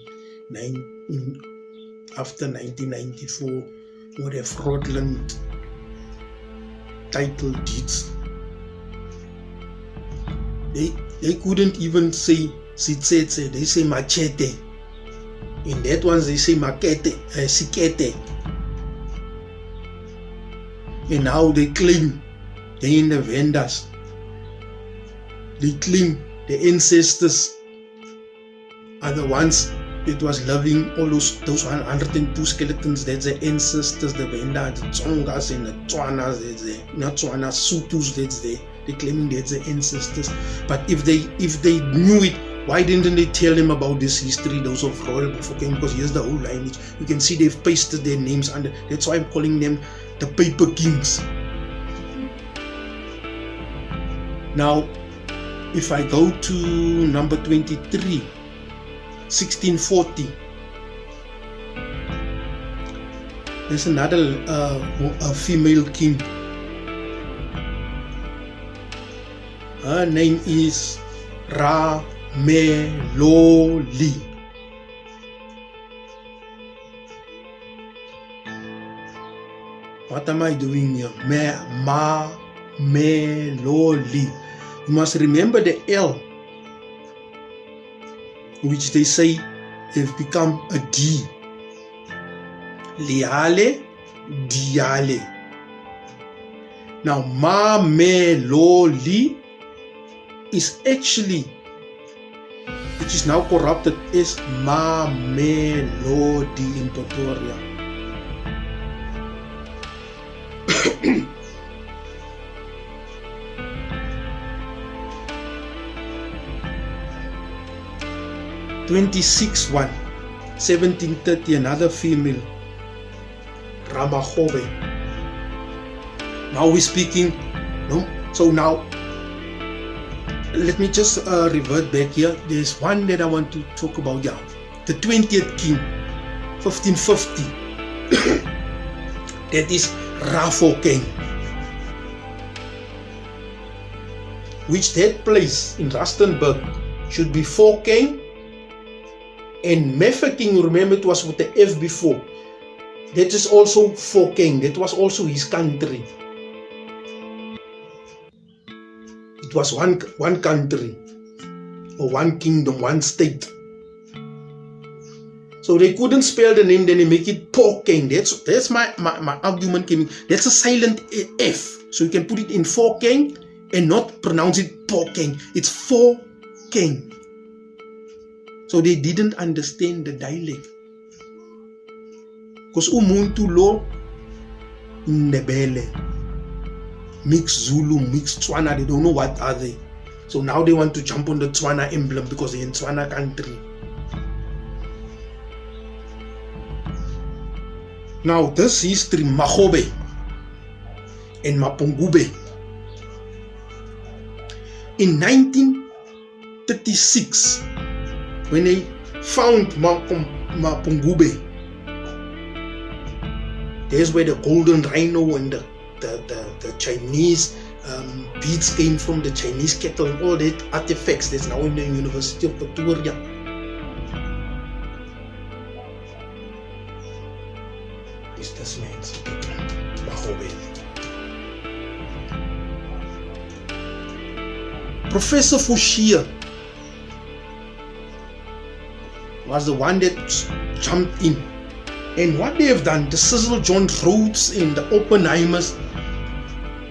after 1994 with a fraudulent title deeds. They couldn't even say Sitsetse, they say Machete. In that one they say Makete, Sikete. And now they claim they in the vendors. They claim the ancestors are the ones that was loving all those 102 skeletons. That's the ancestors, the Venda, the Tsongas and the Tswanas, that's the not Tswanas, Sutus, that's the they claiming that's the ancestors. But if they knew it, why didn't they tell them about this history, those of Royal Bafokeng? Because here's the whole lineage. You can see they've pasted their names under. That's why I'm calling them the Paper Kings. Now, if I go to number 23, 1640, there's another a female king. Her name is Rameloli. What am I doing here? Meloli. You must remember the L, which they say have become a D. Liale, Diale. Now, Mameloli is actually, which is now corrupted, is Mamelodi in Pretoria. (26-1) 1730, another female, Magobe. Now we're speaking, no? So now, let me just revert back here. There's one that I want to talk about. Yeah, the 20th king, 1550. That is Rafokeng, which that place in Rustenburg should be Fokeng, and Mafeking, remember it was with the F before. That is also Fokeng. That was also his country. It was one country, or one kingdom, one state. So they couldn't spell the name, then they make it Pokeng. That's my argument came in. That's a silent F. So you can put it in Fokeng and not pronounce it Pokeng. It's Fokeng. So they didn't understand the dialect. Because umuntu lo Ndebele, mixed Zulu, mixed Tswana, they don't know what are they. So now they want to jump on the Tswana emblem because they're in Tswana country. Now this history, Magobe and Mapungube. In 1936, when they found Mapungube, there's where the golden rhino and the Chinese beads came from, the Chinese kettle and all that artifacts that's now in the University of Pretoria. Is this man's Magobe. Professor Fouchier was the one that jumped in. And what they have done, the Cecil John Rhodes and the Oppenheimers,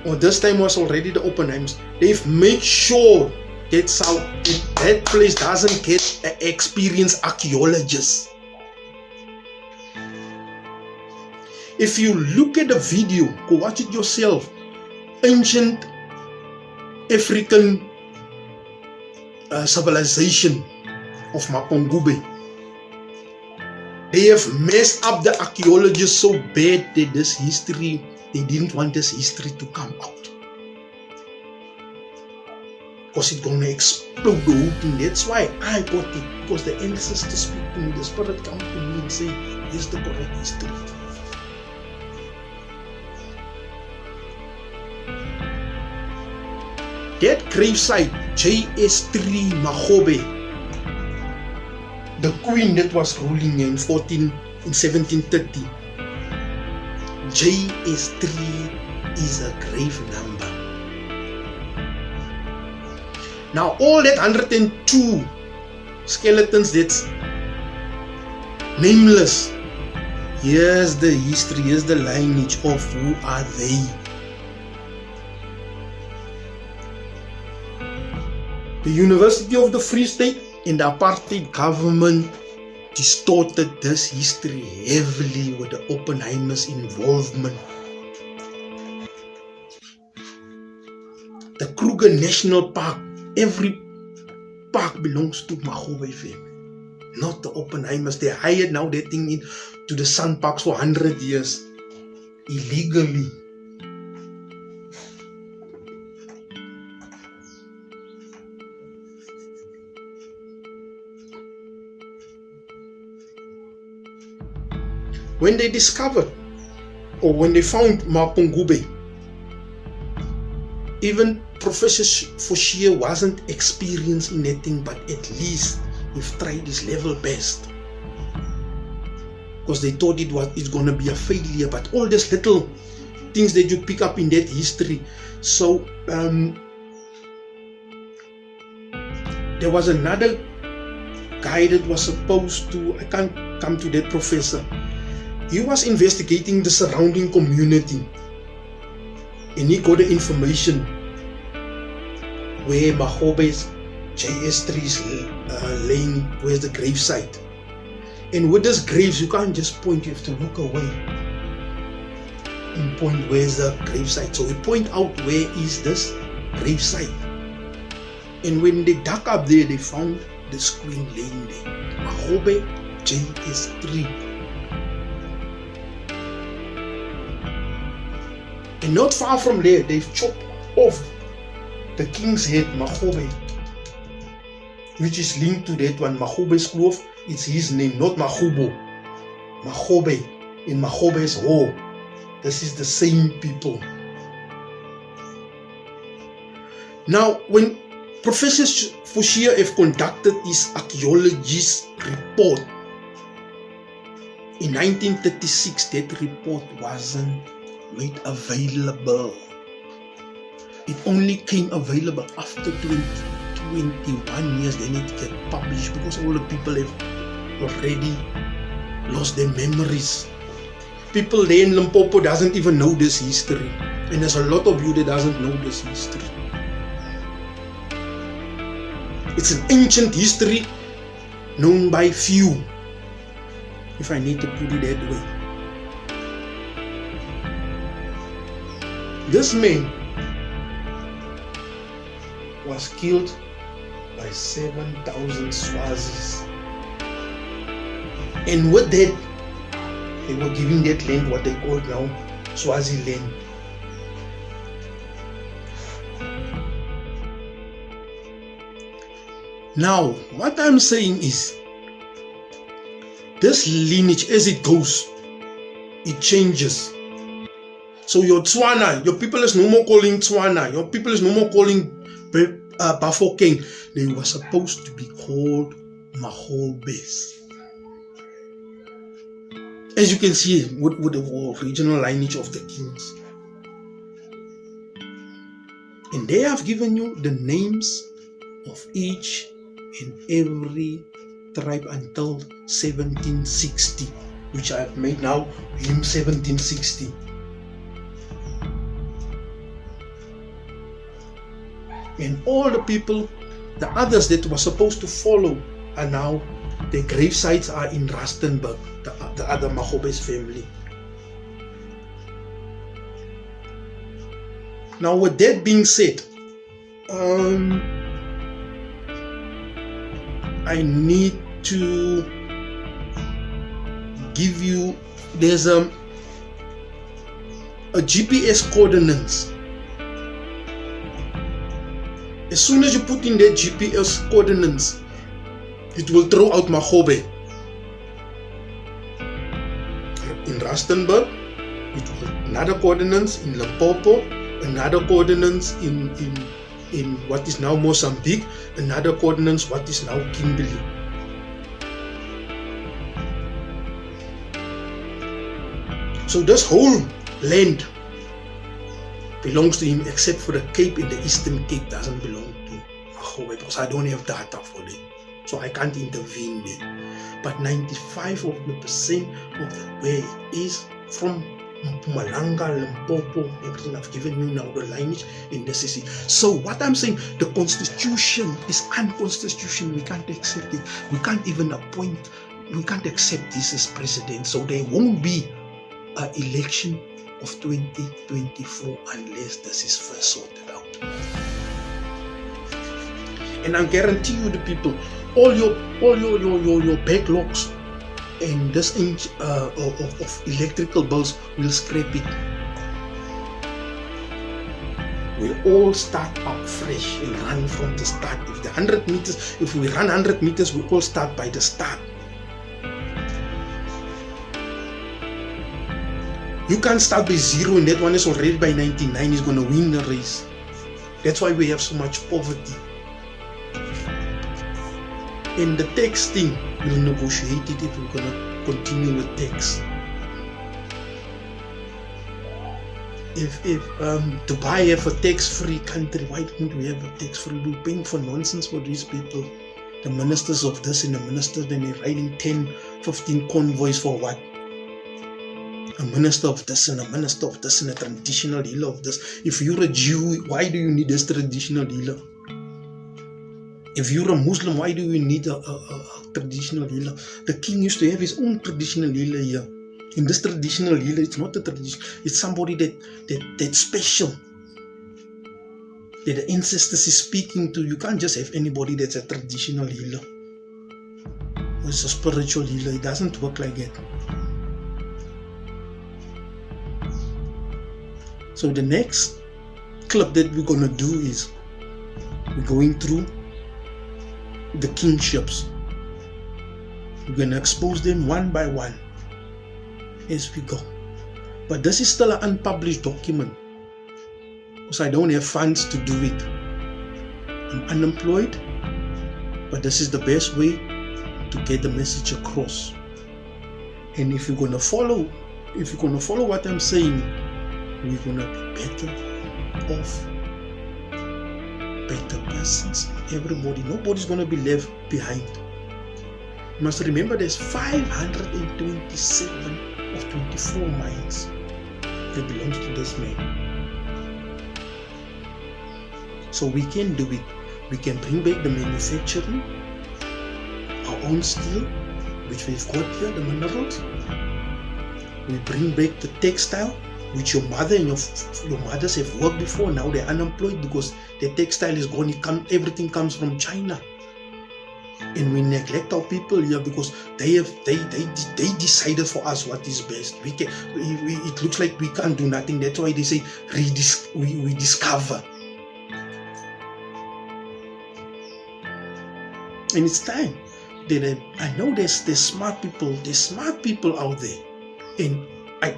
or this time was already the Oppenheimers, they've made sure that place doesn't get an experienced archaeologist. If you look at the video, go watch it yourself. Ancient African civilization of Mapungube. They have messed up the archaeologists so bad that this history, they didn't want this history to come out. Because it's going to explode the whole thing. That's why I got it. Because the ancestors speak to me, the spirit comes to me and say, this is the correct history. That gravesite, JS3 Magobe, the queen that was ruling in 1730. JS3 is a grave number. Now all that 102 skeletons that's nameless, here's the history, here's the lineage of who are they. The University of the Free State and the apartheid government distorted this history heavily with the Oppenheimer's involvement. The Kruger National Park, every park belongs to Magobe family, not the Oppenheimers. They hired now that thing in to the Sun Parks for 100 years illegally. When they discovered, or when they found Magobe, even Professor Fortier wasn't experienced in that thing, but at least he's tried his level best. Because they thought it's gonna be a failure, but all these little things that you pick up in that history. So there was another guy that was supposed to, I can't come to that professor. He was investigating the surrounding community, and he got the information where Magobe's JS3 is laying, where's the gravesite. And with these graves, you can't just point, you have to look away and point where's the gravesite. So we point out where is this gravesite. And when they dug up there, they found this queen laying there, Magobe JS3. And not far from there, they've chopped off the king's head, Magobe, which is linked to that one. Magobe's cloth, it's his name, not Magobo. Magobe in Magobe's hall. This is the same people. Now, when Professor Fortier have conducted his archaeologist report in 1936, that report wasn't made available. It only came available after 21 years, then it get published, because all the people have already lost their memories. People there in Limpopo doesn't even know this history, and there's a lot of you that doesn't know this history. It's an ancient history known by few, if I need to put it that way. This man was killed by 7,000 Swazis. And with that, they were giving that land what they call now Swaziland. Now, what I'm saying is, this lineage, as it goes, it changes. So your Tswana, your people is no more calling Tswana, your people is no more calling Bafokeng. They were supposed to be called Magobes. As you can see, with the original lineage of the kings. And they have given you the names of each and every tribe until 1760, which I have made now him 1760. And all the people, the others that were supposed to follow, are now, their grave sites are in Rustenburg, the other Magobe's family. Now, with that being said, I need to give you, there's a GPS coordinates. As soon as you put in that GPS coordinates, it will throw out Magobe. In Rustenburg, it will another coordinates in Limpopo, another coordinates in what is now Mozambique, another coordinates what is now Kimberley. So this whole land belongs to him, except for the Cape, and the Eastern Cape doesn't belong to Magobe, because I don't have data for it. So I can't intervene there. But 95% of where it is from Mpumalanga, Limpopo, everything I've given you now, the lineage in the CC. So what I'm saying, the constitution is unconstitutional. We can't accept it. We can't even appoint, we can't accept this as president. So there won't be an election of 2024 unless this is first sorted out. And I guarantee you, the people, all your backlogs and this inch of electrical bills will scrape it. We'll all start up fresh and run from the start. If the 100 meters, if we run 100 meters, we all start by the start. You can't start by 0 and that one is already by 99 is going to win the race. That's why we have so much poverty. And the tax thing, we'll negotiate it if we're going to continue with tax. If Dubai have a tax-free country, why don't we have a tax-free? We're paying for nonsense for these people. The ministers of this and the ministers, when they're riding 10, 15 convoys for what? A minister of this and a minister of this and a traditional healer of this. If you're a Jew, why do you need this traditional healer? If you're a Muslim, why do you need a traditional healer? The king used to have his own traditional healer here. In this traditional healer, it's not a tradition, it's somebody that's special. That the ancestors is speaking to. You can't just have anybody that's a traditional healer. Or it's a spiritual healer. It doesn't work like that. So the next clip that we're gonna do is we're going through the kingships. We're going to expose them one by one as we go. But this is still an unpublished document because I don't have funds to do it. I'm unemployed, but this is the best way to get the message across. And if you're going to follow what I'm saying, we're going to be better off. Better persons, everybody, nobody's going to be left behind. You must remember there's 527 of 24 mines that belongs to this man. So we can do it. We can bring back the manufacturing, our own steel, which we've got here, the minerals. We bring back the textile, which your mother and your mothers have worked before. Now they're unemployed because the textile is gone. Everything comes from China, and we neglect our people here because they decided for us what is best. It looks like we can't do nothing. That's why they say we discover. And it's time that I know there's smart people. There's smart people out there, and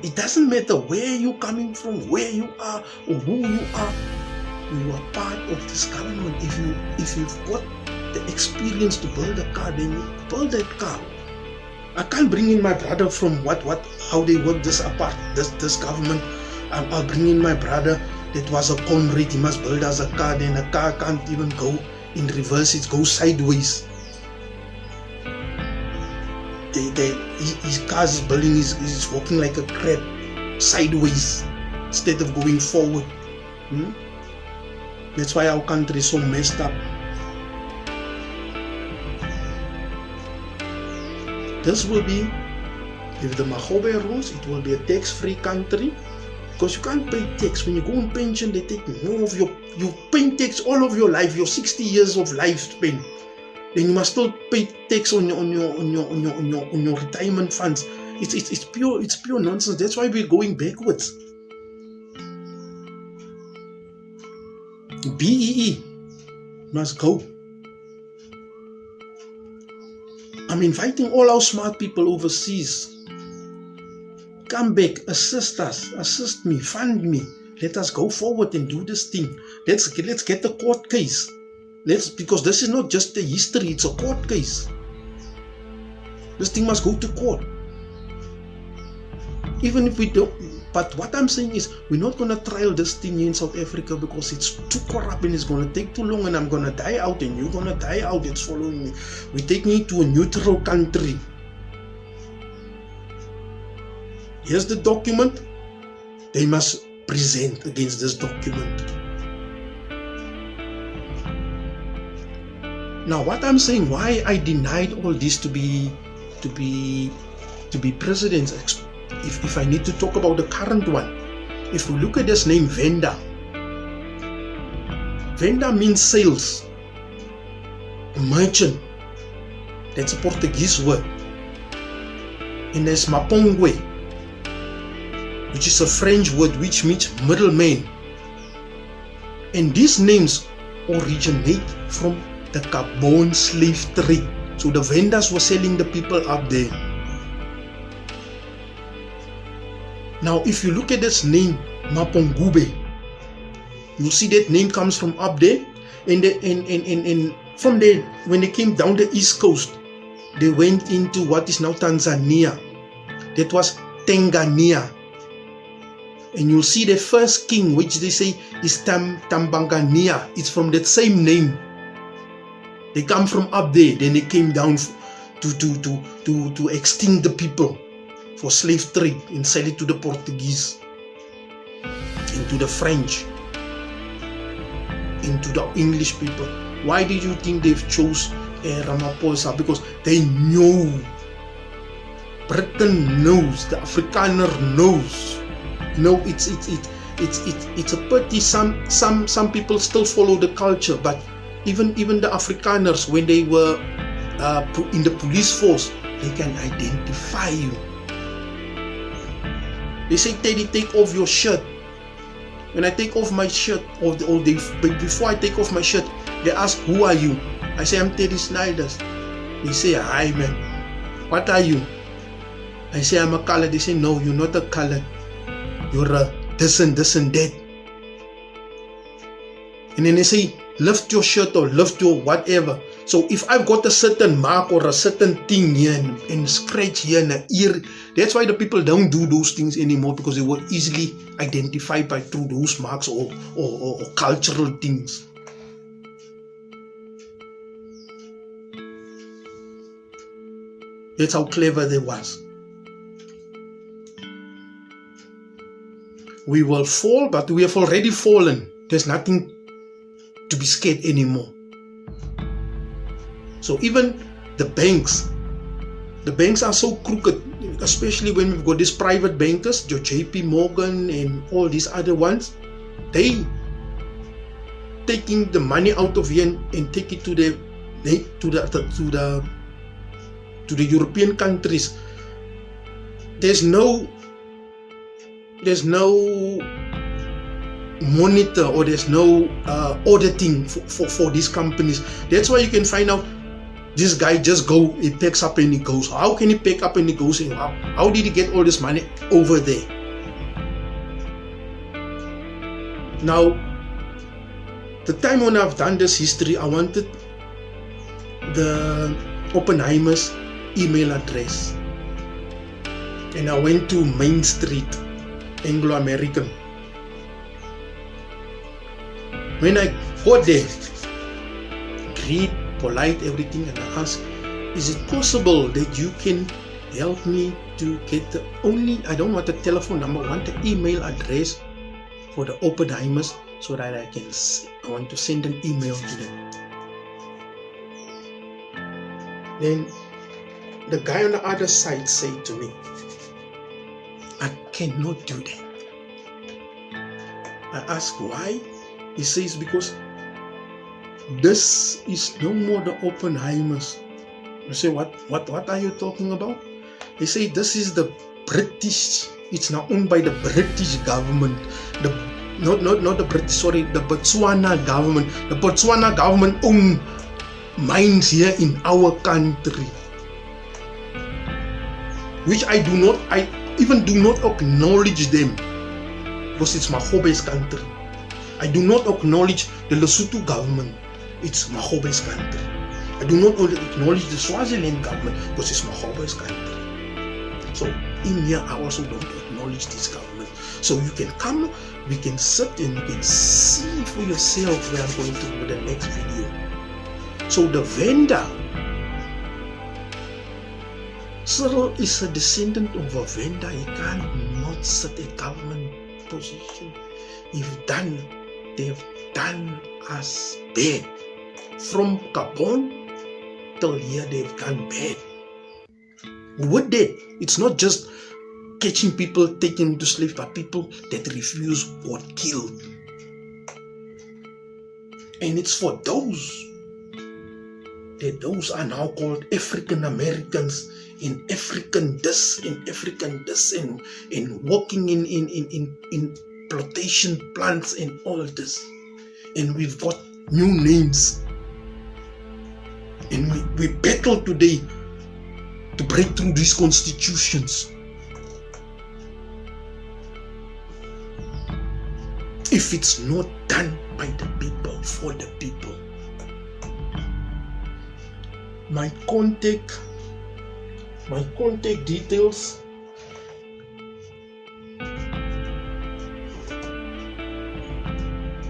it doesn't matter where you're coming from, where you are, or who you are. You are part of this government. If you've got the experience to build a car, then you build that car. I can't bring in my brother from how they work this apart. This government. I'll bring in my brother that was a comrade. He must build us a car. Then a car can't even go in reverse. It goes sideways. His car is building is walking like a crab, sideways instead of going forward. That's why our country is so messed up. This will be, if the Magobe rules, it will be a tax-free country, because you can't pay tax. When you go on pension, they take more of you pay tax all of your life, your 60 years of lifespan. Then you must still pay tax on your retirement funds. It's pure nonsense. That's why we're going backwards. BEE must go. I'm inviting all our smart people overseas. Come back, assist us, assist me, fund me. Let us go forward and do this thing. Let's get the court case. Because this is not just a history, it's a court case. This thing must go to court. even if we don't, but what I'm saying is we're not going to trial this thing here in South Africa because it's too corrupt and it's going to take too long and I'm going to die out and you're going to die out. It's following me. We're taking it to a neutral country. Here's the document. They must present against this document. Now, what I'm saying, why I denied all this to be presidents, if I need to talk about the current one, if we look at this name Venda means sales, merchant. That's a Portuguese word. And there's Mapongwe, which is a French word which means middleman. And these names originate from the Gabon slave trade. So the vendors were selling the people up there. Now if you look at this name Mapongube, you see that name comes from up there, and from there when they came down the east coast, they went into what is now Tanzania. That was Tanganyika. And you'll see the first king, which they say is Tambangania. It's from that same name. They come from up there, then they came down to extinct the people for slave trade and sell it to the Portuguese, into the French, into the English people. Why do you think they've chose Ramaphosa? Because they know, Britain knows, the Afrikaner knows. No, it's a pity. Some people still follow the culture, but even the Afrikaners, when they were in the police force, they can identify you. They say, Teddy, take off your shirt. When I take off my shirt, or before I take off my shirt, they ask, who are you? I say, I'm Teddy Snyders. They say, hi man, what are you? I say, I'm a colored. They say, no, you're not a colored. You're a this and that. And then they say, lift your shirt or lift your whatever. So if I've got a certain mark or a certain thing here and scratch here and an ear, that's why the people don't do those things anymore, because they were easily identified by through those marks or cultural things. That's how clever they was. We will fall, but we have already fallen. There's nothing to be scared anymore. So even the banks are so crooked, especially when we've got these private bankers, your JP Morgan and all these other ones. They taking the money out of here and take it to the European countries. There's no monitor or there's no auditing for these companies. That's why you can find out this guy just go, he picks up and he goes. How can he pick up and he goes? And how did he get all this money over there? Now, the time when I've done this history, I wanted the Oppenheimer's email address, and I went to Main Street, Anglo-American. When I got there, greet, polite, everything, and I asked, is it possible that you can help me to get I don't want a telephone number, I want the email address for the Oppenheimers so that I want to send an email to them. Then the guy on the other side said to me, I cannot do that. I asked why. He says, because this is no more the Oppenheimers. I say, what are you talking about? They say, this is the British, it's now owned by the British government. Not the British, sorry, the Botswana government. The Botswana government own mines here in our country, which I even do not acknowledge them, because it's Magobe's country. I do not acknowledge the Lesotho government. It's Magobe's country. I do not acknowledge the Swaziland government, because it's Magobe's country. So in here, I also don't acknowledge acknowledge these governments. So you can come, we can sit and you can see for yourself where I'm going to do the next video. So the vendor, Cyril is a descendant of a vendor. He can't not sit a government position. They've done us bad. From Gabon till here, they've done bad. With that, it's not just catching people, taking them to slave, but people that refuse got killed. And it's for those are now called African Americans in African this and African this and working in plantation plants and all this. And we've got new names. And we battle today to break through these constitutions. If it's not done by the people, for the people. My contact details.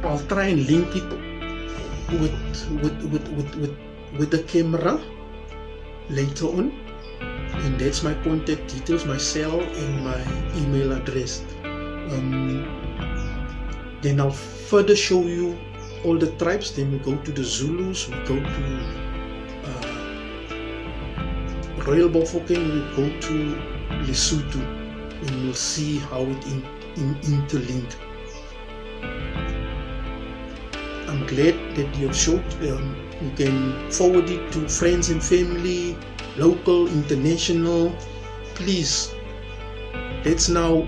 I'll try and link it with the camera later on, and that's my contact details, my cell and my email address. Then I'll further show you all the tribes. Then we go to the Zulus, we go to Royal Bafokeng, we go to Lesotho, and we'll see how it interlinked. I'm glad that you have showed. You can forward it to friends and family, local, international. Please, let's now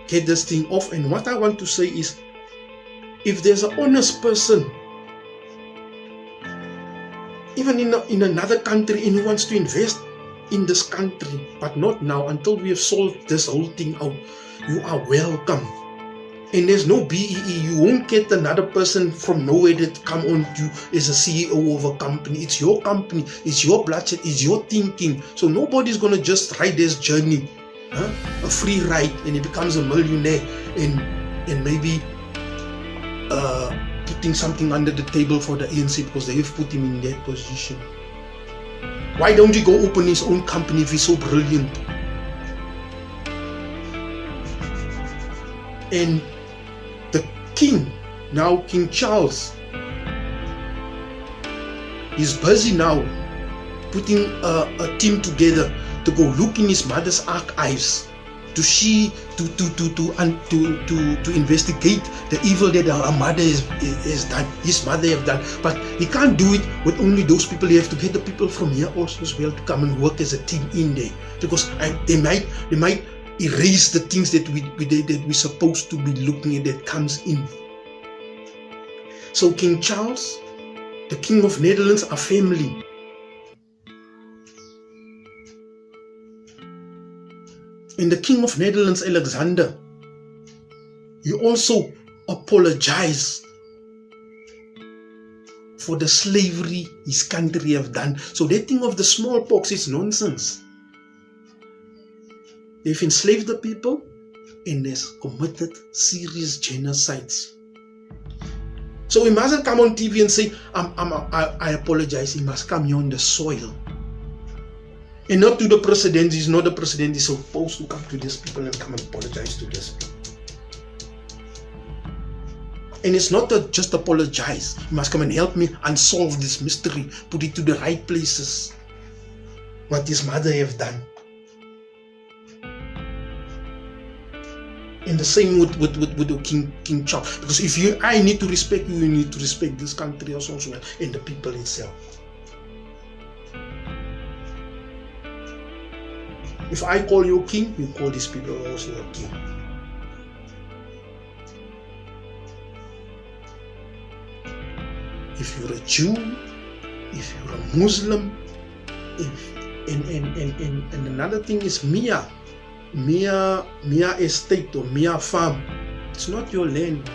get this thing off. And what I want to say is, if there's an honest person, even in another country, and he wants to invest in this country, but not now, until we have solved this whole thing out, you are welcome. And there's no BEE. You won't get another person from nowhere that come on to as a CEO of a company. It's your company, it's your bloodshed, it's your thinking. So nobody's gonna just ride this journey, a free ride, and he becomes a millionaire and maybe putting something under the table for the ANC because they have put him in that position. Why don't he go open his own company if he's so brilliant? And the king, now King Charles, is busy now putting a team together to go look in his mother's archives to investigate the evil that her mother has done, his mother have done. But he can't do it with only those people. He have to get the people from here also as well to come and work as a team in there, because they might erase the things that we're supposed to be looking at that comes in. So King Charles, the King of Netherlands, are family. And the King of Netherlands, Alexander, he also apologized for the slavery his country have done. So that thing of the smallpox is nonsense. They've enslaved the people and they've committed serious genocides. So he mustn't come on TV and say, I apologize. He must come here on the soil. And not to the president. He's not the president. He's supposed to come to these people and come and apologize to these people. And it's not just apologize. You must come and help me unsolve this mystery. Put it to the right places. What his mother have done. And the same with the King Charles. Because if I need to respect you, you need to respect this country also well, and the people itself. If I call you king, you call these people also a king. If you're a Jew, if you're a Muslim, and another thing is Mia estate or Mia farm. It's not your land.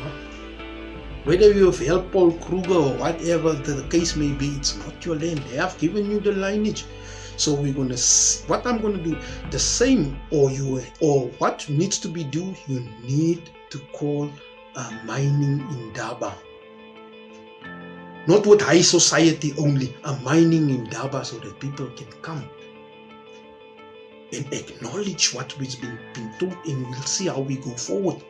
Whether you have helped Paul Kruger or whatever the case may be, it's not your land. They have given you the lineage. So we're gonna, what I'm gonna do, the same, or what needs to be do, you need to call mining in Daba. Not with high society only, a mining in Daba, so that people can come and acknowledge what has been taught, and we'll see how we go forward.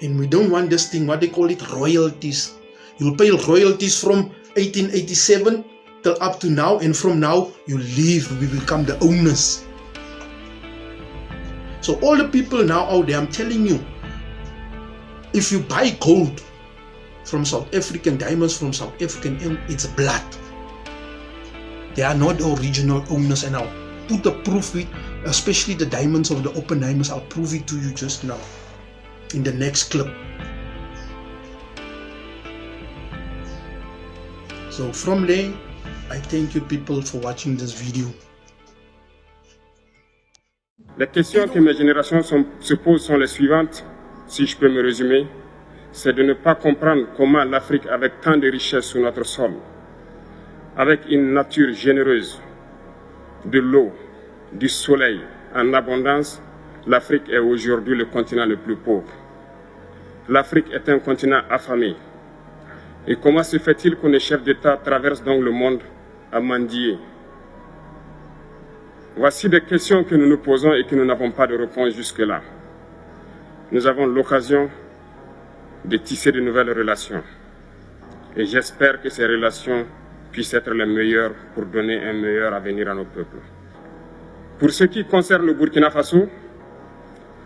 And we don't want this thing, what they call it, royalties. You'll pay royalties from 1887 till up to now, and from now you leave, we become the owners. So all the people now out there, I'm telling you, if you buy gold from South African, diamonds from South African, and it's blood. They are not the original owners, and I'll put the proof it, especially the diamonds of the Oppenheimers. I'll prove it to you just now in the next clip. So from there, I thank you people for watching this video. Les questions que mes générations se posent sont les suivantes, si je peux me résumer. C'est de ne pas comprendre comment l'Afrique, avec tant de richesses sur notre sol, avec une nature généreuse, de l'eau, du soleil en abondance, l'Afrique est aujourd'hui le continent le plus pauvre. L'Afrique est un continent affamé. Et comment se fait-il que les chefs d'État traversent donc le monde à mendier? Voici des questions que nous nous posons et que nous n'avons pas de réponse jusque-là. Nous avons l'occasion de tisser de nouvelles relations. Et j'espère que ces relations puissent être les meilleures pour donner un meilleur avenir à nos peuples. Pour ce qui concerne le Burkina Faso,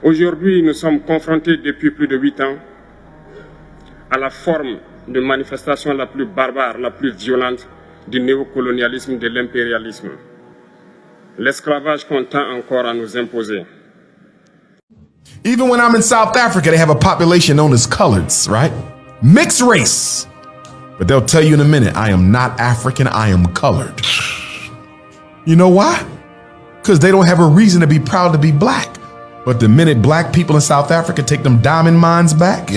aujourd'hui nous sommes confrontés depuis plus de 8 ans à la forme de manifestation la plus barbare, la plus violente du néocolonialisme, de l'impérialisme. L'esclavage qu'on tend encore à nous imposer. Even when I'm in South Africa, they have a population known as coloreds, right? Mixed race. But they'll tell you in a minute, I am not African, I am colored. You know why? Because they don't have a reason to be proud to be black. But the minute black people in South Africa take them diamond mines back,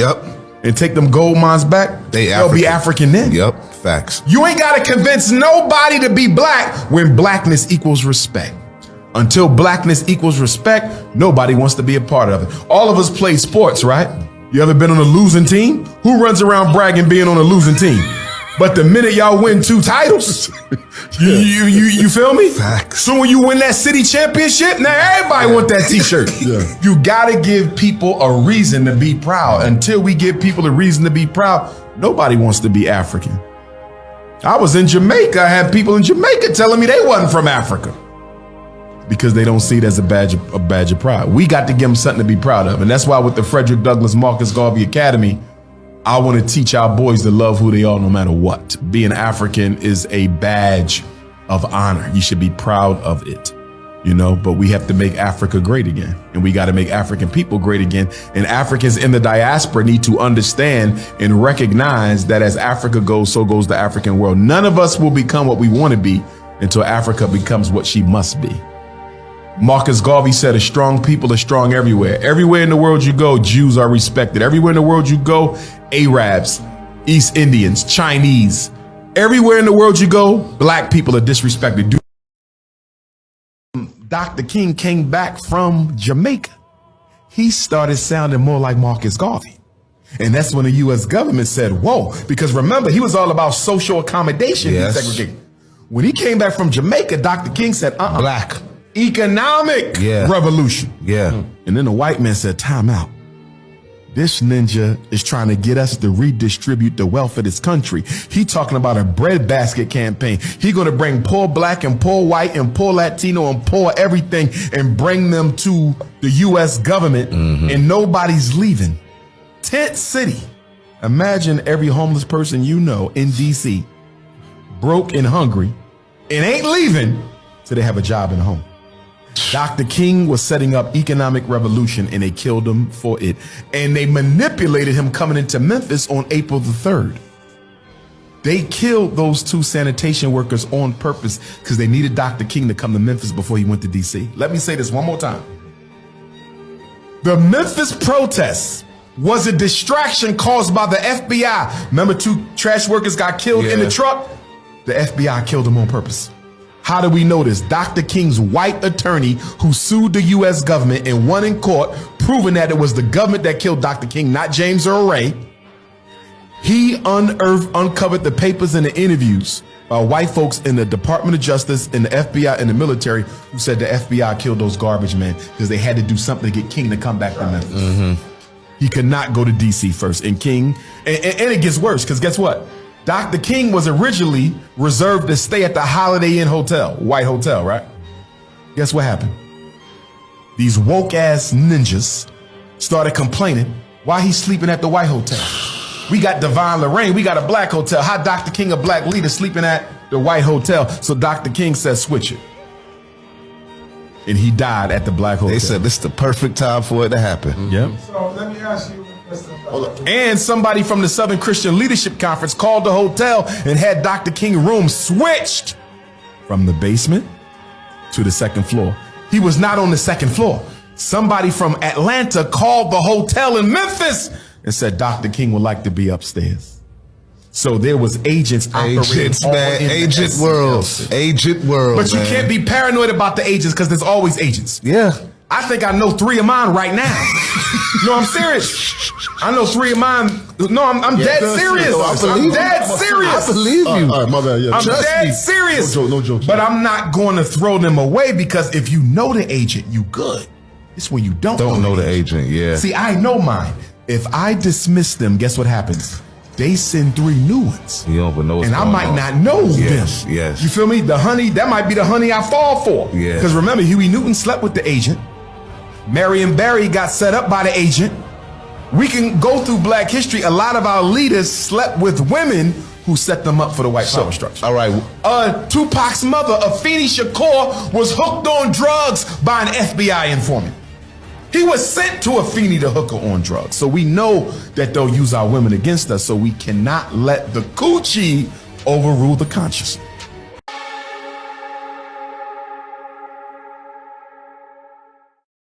and take them gold mines back, they'll be African then. Facts. You ain't got to convince nobody to be black when blackness equals respect. Until blackness equals respect, nobody wants to be a part of it. All of us play sports, right? You ever been on a losing team? Who runs around bragging being on a losing team? But the minute y'all win 2 titles, you feel me? Facts. So when you win that city championship, now everybody want that t-shirt. You gotta give people a reason to be proud. Until we give people a reason to be proud, nobody wants to be African. I was in Jamaica, I had people in Jamaica telling me they wasn't from Africa. Because they don't see it as a badge of pride. We got to give them something to be proud of. And that's why with the Frederick Douglass Marcus Garvey Academy, I want to teach our boys to love who they are no matter what. Being African is a badge of honor. You should be proud of it, you know, but we have to make Africa great again. And we got to make African people great again. And Africans in the diaspora need to understand and recognize that as Africa goes, so goes the African world. None of us will become what we want to be until Africa becomes what she must be. Marcus Garvey said, a strong people are strong everywhere. Everywhere in the world you go, Jews are respected. Everywhere in the world you go, Arabs, East Indians, Chinese. Everywhere in the world you go, black people are disrespected. Dr. King came back from Jamaica. He started sounding more like Marcus Garvey. And that's when the U.S. government said, whoa, because remember, he was all about social accommodation and segregation. When he came back from Jamaica, Dr. King said, black. Economic revolution. And then the white man said, time out. This ninja is trying to get us to redistribute the wealth of this country. He talking about a breadbasket campaign. He going to bring poor black and poor white and poor Latino and poor everything and bring them to the U.S. government and nobody's leaving. Tent City. Imagine every homeless person you know in D.C. broke and hungry and ain't leaving till they have a job in a home. Dr. King was setting up economic revolution and they killed him for it. And they manipulated him coming into Memphis on April the 3rd. They killed those 2 sanitation workers on purpose because they needed Dr. King to come to Memphis before he went to DC. Let me say this one more time. The Memphis protests was a distraction caused by the FBI. Remember 2 trash workers got killed in the truck? the FBI killed him on purpose. How do we know this? Dr. King's white attorney who sued the U.S. government and won in court, proving that it was the government that killed Dr. King, not James Earl Ray. He uncovered the papers and the interviews by white folks in the Department of Justice, in the FBI, and the military who said the FBI killed those garbage men because they had to do something to get King to come back to Memphis. He could not go to D.C. first. And King, and it gets worse because guess what? Dr. King was originally reserved to stay at the Holiday Inn Hotel, White Hotel, right? Guess what happened? These woke ass ninjas started complaining why he's sleeping at the White Hotel. We got Divine Lorraine, we got a black hotel. How Dr. King, a black leader, sleeping at the White Hotel? So Dr. King said, switch it. And he died at the black hotel. They said this is the perfect time for it to happen. Yep. So let me ask you. And somebody from the Southern Christian Leadership Conference called the hotel and had Dr. King room switched from the basement to the second floor. He was not on the second floor. Somebody from Atlanta called the hotel in Memphis and said Dr. King would like to be upstairs. So there was agents operating all in Agent world. Agent world. But you can't be paranoid about the agents because there's always agents. Yeah. I think I know 3 of mine right now. No, I'm serious. I know 3 of mine. No, I'm dead serious. I'm dead serious. I believe you. All right, my bad. Yeah. I'm dead serious. No joke. But I'm not going to throw them away because if you know the agent, you good. It's when you don't know the agent. Yeah. See, I know mine. If I dismiss them, guess what happens? They send 3 new ones. You don't even know what's and I going might on. not know them. Yes. You feel me? The honey, that might be the honey I fall for. Yeah. Because remember, Huey Newton slept with the agent. Marion Barry got set up by the agent. We can go through black history. A lot of our leaders slept with women who set them up for the white power structure. All right. Tupac's mother, Afeni Shakur, was hooked on drugs by an FBI informant. He was sent to Afeni to hook her on drugs. So we know that they'll use our women against us. So we cannot let the coochie overrule the conscience.